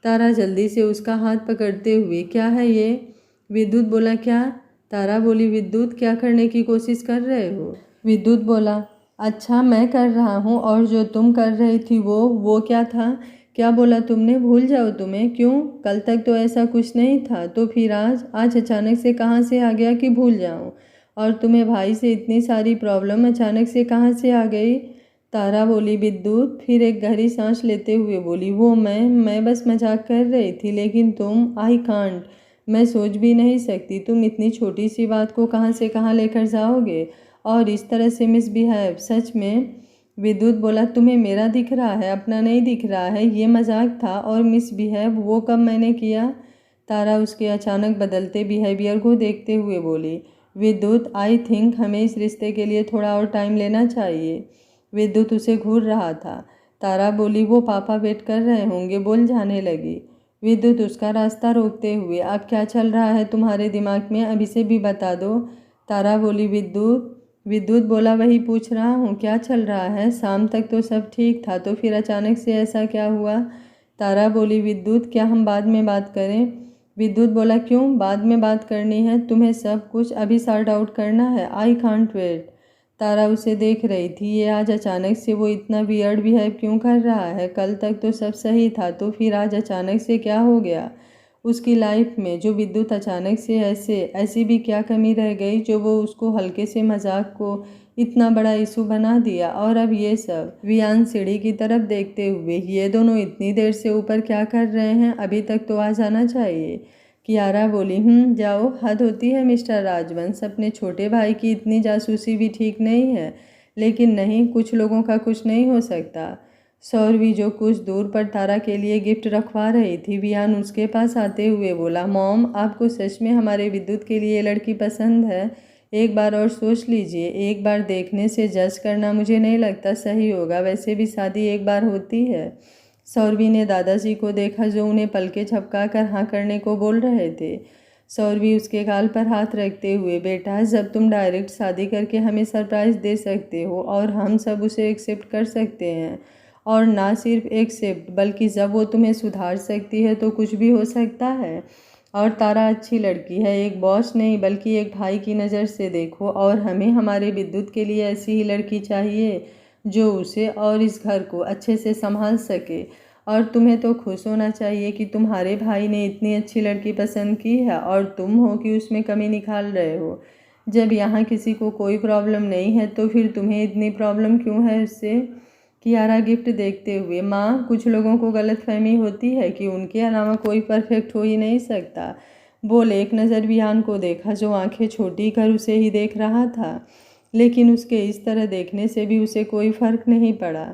तारा जल्दी से उसका हाथ पकड़ते हुए, क्या है ये? विद्युत बोला क्या? तारा बोली विद्युत क्या करने की कोशिश कर रहे हो? विद्युत बोला अच्छा मैं कर रहा हूँ, और जो तुम कर रही थी वो क्या था? क्या बोला तुमने, भूल जाओ तुम्हें? क्यों, कल तक तो ऐसा कुछ नहीं था, तो फिर आज अचानक से कहाँ से आ गया कि भूल जाऊँ? और तुम्हें भाई से इतनी सारी प्रॉब्लम अचानक से कहाँ से आ गई? तारा बोली विद्युत, फिर एक गहरी सांस लेते हुए बोली, वो मैं बस मजाक कर रही थी, लेकिन तुम, आई कांट, मैं सोच भी नहीं सकती तुम इतनी छोटी सी बात को कहाँ से कहाँ लेकर जाओगे, और इस तरह से मिसबिहेव, सच में। विद्युत बोला तुम्हें मेरा दिख रहा है, अपना नहीं दिख रहा है, ये मजाक था, और मिसबिहेव वो कब मैंने किया? तारा उसके अचानक बदलते बिहेवियर को देखते हुए बोली, विद्युत आई थिंक हमें इस रिश्ते के लिए थोड़ा और टाइम लेना चाहिए। विद्युत उसे घूर रहा था। तारा बोली वो पापा वेट कर रहे होंगे, बोल जाने लगी। विद्युत उसका रास्ता रोकते हुए, अब क्या चल रहा है तुम्हारे दिमाग में, अब इसे भी बता दो। तारा बोली विद्युत। विद्युत बोला वही पूछ रहा हूँ, क्या चल रहा है, शाम तक तो सब ठीक था, तो फिर अचानक से ऐसा क्या हुआ? तारा बोली विद्युत क्या हम बाद में बात करें? विद्युत बोला क्यों बाद में बात करनी है, तुम्हें सब कुछ अभी सॉर्ट आउट करना है, आई कांट वेट। तारा उसे देख रही थी, ये आज अचानक से वो इतना वियर्ड बिहेव क्यों कर रहा है, कल तक तो सब सही था, तो फिर आज अचानक से क्या हो गया उसकी लाइफ में, जो विद्युत अचानक से ऐसी भी क्या कमी रह गई जो वो उसको हल्के से मजाक को इतना बड़ा इशू बना दिया, और अब ये सब। वियान सीढ़ी की तरफ देखते हुए, ये दोनों इतनी देर से ऊपर क्या कर रहे हैं, अभी तक तो आ जाना चाहिए। कियारा बोली जाओ, हद होती है मिस्टर राजवंश, अपने छोटे भाई की इतनी जासूसी भी ठीक नहीं है, लेकिन नहीं, कुछ लोगों का कुछ नहीं हो सकता। सौरवी जो कुछ दूर पर तारा के लिए गिफ्ट रखवा रही थी, वियान उसके पास आते हुए बोला, मॉम, आपको सच में हमारे विद्युत के लिए लड़की पसंद है? एक बार और सोच लीजिए। एक बार देखने से जज करना मुझे नहीं लगता सही होगा। वैसे भी शादी एक बार होती है। सौरवी ने दादाजी को देखा जो उन्हें पलके झपका कर हाँ करने को बोल रहे थे। सौरवी उसके गाल पर हाथ रखते हुए, बेटा, जब तुम डायरेक्ट शादी करके हमें सरप्राइज़ दे सकते हो और हम सब उसे एक्सेप्ट कर सकते हैं, और ना सिर्फ एक्सेप्ट बल्कि जब वो तुम्हें सुधार सकती है तो कुछ भी हो सकता है। और तारा अच्छी लड़की है, एक बॉस नहीं बल्कि एक भाई की नज़र से देखो। और हमें हमारे विद्युत के लिए ऐसी ही लड़की चाहिए जो उसे और इस घर को अच्छे से संभाल सके। और तुम्हें तो खुश होना चाहिए कि तुम्हारे भाई ने इतनी अच्छी लड़की पसंद की है और तुम हो कि उसमें कमी निकाल रहे हो। जब यहाँ किसी को कोई प्रॉब्लम नहीं है तो फिर तुम्हें इतनी प्रॉब्लम क्यों है उससे? कियारा गिफ्ट देखते हुए, माँ, कुछ लोगों को गलतफहमी होती है कि उनके अलावा कोई परफेक्ट हो ही नहीं सकता। बोले, एक नज़र वियान को देखा जो आंखें छोटी कर उसे ही देख रहा था, लेकिन उसके इस तरह देखने से भी उसे कोई फर्क नहीं पड़ा।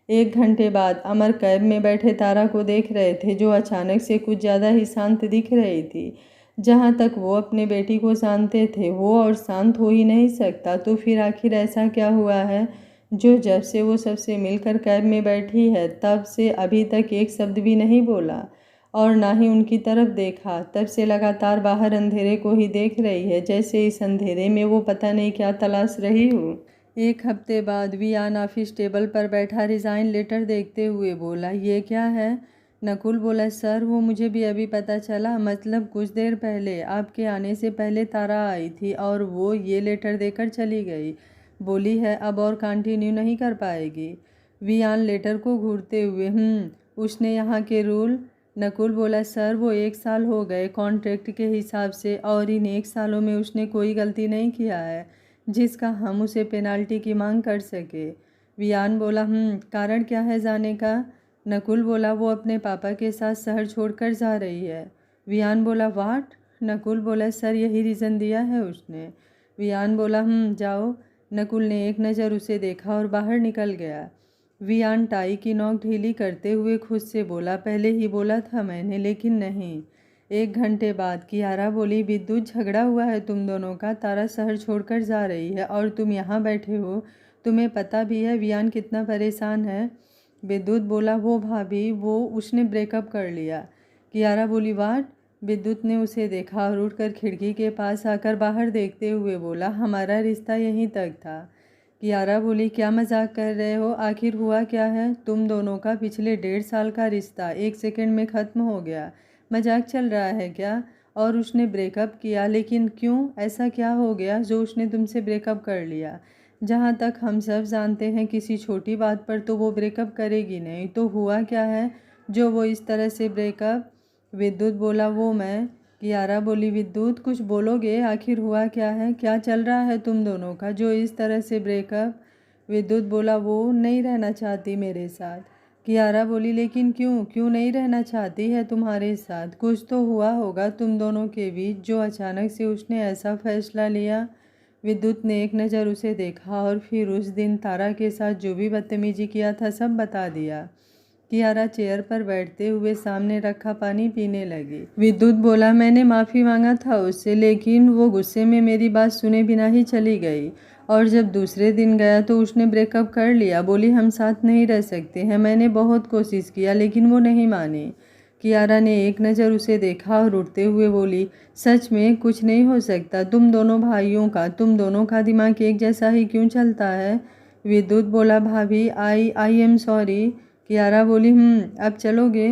1 घंटे बाद अमर कैब में बैठे तारा को देख रहे थे जो अचानक से कुछ ज़्यादा ही शांत दिख रही थी। जहाँ तक वो अपने बेटी को जानते थे वो और शांत हो ही नहीं सकता, तो फिर आखिर ऐसा क्या हुआ है जो जब से वो सबसे मिलकर कैब में बैठी है तब से अभी तक एक शब्द भी नहीं बोला और ना ही उनकी तरफ देखा। तब से लगातार बाहर अंधेरे को ही देख रही है, जैसे इस अंधेरे में वो पता नहीं क्या तलाश रही हो। 1 हफ्ते बाद वियान ऑफिस टेबल पर बैठा रिज़ाइन लेटर देखते हुए बोला, ये क्या है? नकुल बोला, सर, वो मुझे भी अभी पता चला। मतलब कुछ देर पहले, आपके आने से पहले तारा आई थी और वो ये लेटर देकर चली गई। बोली है अब और कंटिन्यू नहीं कर पाएगी। वियान लेटर को घूरते हुए, उसने यहाँ के रूल? नकुल बोला, सर, वो 1 साल हो गए कॉन्ट्रैक्ट के हिसाब से और इन 1 सालों में उसने कोई गलती नहीं किया है जिसका हम उसे पेनाल्टी की मांग कर सके। वियान बोला, कारण क्या है जाने का? नकुल बोला, वो अपने पापा के साथ शहर छोड़कर जा रही है। वियान बोला, वाट? नकुल बोला, सर, यही रीज़न दिया है उसने। वियान बोला, जाओ। नकुल ने एक नज़र उसे देखा और बाहर निकल गया। वियान टाई की नोक ढीली करते हुए खुद से बोला, पहले ही बोला था मैंने, लेकिन नहीं। 1 घंटे बाद कियारा बोली, विद्युत, झगड़ा हुआ है तुम दोनों का। तारा शहर छोड़कर जा रही है और तुम यहाँ बैठे हो। तुम्हें पता भी है वियान कितना परेशान है? विद्युत बोला, वो भाभी, वो उसने ब्रेकअप कर लिया। कियारा बोली, वाट? विद्युत ने उसे देखा और उठकर खिड़की के पास आकर बाहर देखते हुए बोला, हमारा रिश्ता यहीं तक था। कियारा बोली, क्या मजाक कर रहे हो? आखिर हुआ क्या है? तुम दोनों का पिछले 1.5 साल का रिश्ता 1 सेकंड में ख़त्म हो गया। मजाक चल रहा है क्या? और उसने ब्रेकअप किया, लेकिन क्यों? ऐसा क्या हो गया जो उसने तुमसे ब्रेकअप कर लिया? जहाँ तक हम सब जानते हैं किसी छोटी बात पर तो वो ब्रेकअप करेगी नहीं, तो हुआ क्या है जो वो इस तरह से ब्रेकअप? विद्युत बोला, वो मैं। कियारा बोली, विद्युत, कुछ बोलोगे? आखिर हुआ क्या है? क्या चल रहा है तुम दोनों का जो इस तरह से ब्रेकअप? विद्युत बोला, वो नहीं रहना चाहती मेरे साथ। कियारा बोली, लेकिन क्यों? क्यों नहीं रहना चाहती है तुम्हारे साथ? कुछ तो हुआ होगा तुम दोनों के बीच जो अचानक से उसने ऐसा फैसला लिया। विद्युत ने एक नज़र उसे देखा और फिर उस दिन तारा के साथ जो भी बदतमीजी किया था सब बता दिया। कियारा चेयर पर बैठते हुए सामने रखा पानी पीने लगी। विद्युत बोला, मैंने माफ़ी मांगा था उससे, लेकिन वो गुस्से में मेरी बात सुने बिना ही चली गई और जब दूसरे दिन गया तो उसने ब्रेकअप कर लिया। बोली, हम साथ नहीं रह सकते हैं। मैंने बहुत कोशिश किया लेकिन वो नहीं मानी। कियारा ने एक नज़र उसे देखा और उठते हुए बोली, सच में कुछ नहीं हो सकता? तुम दोनों का दिमाग एक जैसा ही क्यों चलता है? विद्युत बोला, भाभी, आई एम सॉरी। कियारा बोली, अब चलोगे?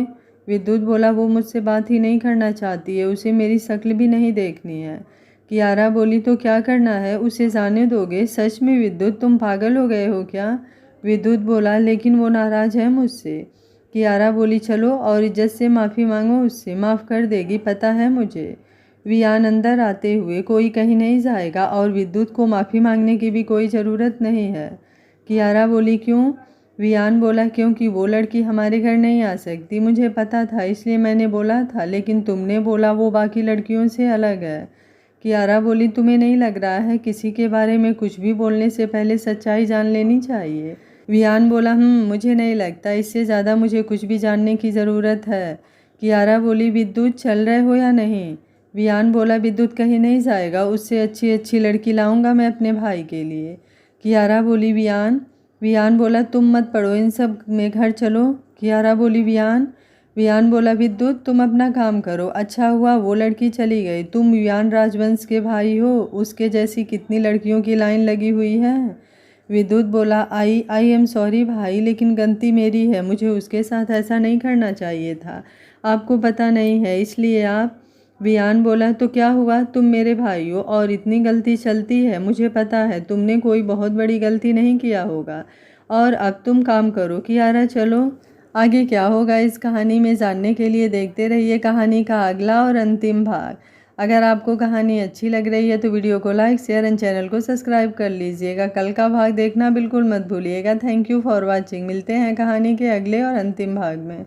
विद्युत बोला, वो मुझसे बात ही नहीं करना चाहती है, उसे मेरी शक्ल भी नहीं देखनी है। कियारा बोली, तो क्या करना है? उसे जाने दोगे? सच में विद्युत, तुम पागल हो गए हो क्या? विद्युत बोला, लेकिन वो नाराज़ है मुझसे। कियारा बोली, चलो और इज्जत से माफ़ी मांगो उससे, माफ़ कर देगी, पता है मुझे। वियान अंदर आते हुए, कोई कहीं नहीं जाएगा और विद्युत को माफ़ी मांगने की भी कोई ज़रूरत नहीं है। कियारा बोली, क्यों? वियान बोला, क्योंकि वो लड़की हमारे घर नहीं आ सकती। मुझे पता था इसलिए मैंने बोला था, लेकिन तुमने बोला वो बाकी लड़कियों से अलग है। कियारा बोली, तुम्हें नहीं लग रहा है किसी के बारे में कुछ भी बोलने से पहले सच्चाई जान लेनी चाहिए? वियान बोला, मुझे नहीं लगता, इससे ज़्यादा मुझे कुछ भी जानने की ज़रूरत है। कियारा बोली, विद्युत चल रहे हो या नहीं? वियान बोला, विद्युत कहीं नहीं जाएगा, उससे अच्छी अच्छी लड़की लाऊंगा मैं अपने भाई के लिए। कियारा बोली, वियान बोला, तुम मत पढ़ो इन सब में, घर चलो। कियारा बोली, वियान बोला, विद्युत तुम अपना काम करो, अच्छा हुआ वो लड़की चली गई, तुम वियान राजवंश के भाई हो, उसके जैसी कितनी लड़कियों की लाइन लगी हुई है। विद्युत बोला, आई एम सॉरी भाई, लेकिन गलती मेरी है, मुझे उसके साथ ऐसा नहीं करना चाहिए था, आपको पता नहीं है इसलिए आप। वियान बोला, तो क्या हुआ, तुम मेरे भाई हो और इतनी गलती चलती है, मुझे पता है तुमने कोई बहुत बड़ी गलती नहीं किया होगा। और अब तुम काम करो कियारा, चलो। आगे क्या होगा इस कहानी में जानने के लिए देखते रहिए कहानी का अगला और अंतिम भाग। अगर आपको कहानी अच्छी लग रही है तो वीडियो को लाइक, शेयर एंड चैनल को सब्सक्राइब कर लीजिएगा। कल का भाग देखना बिल्कुल मत भूलिएगा। Thank you for watching. मिलते हैं कहानी के अगले और अंतिम भाग में।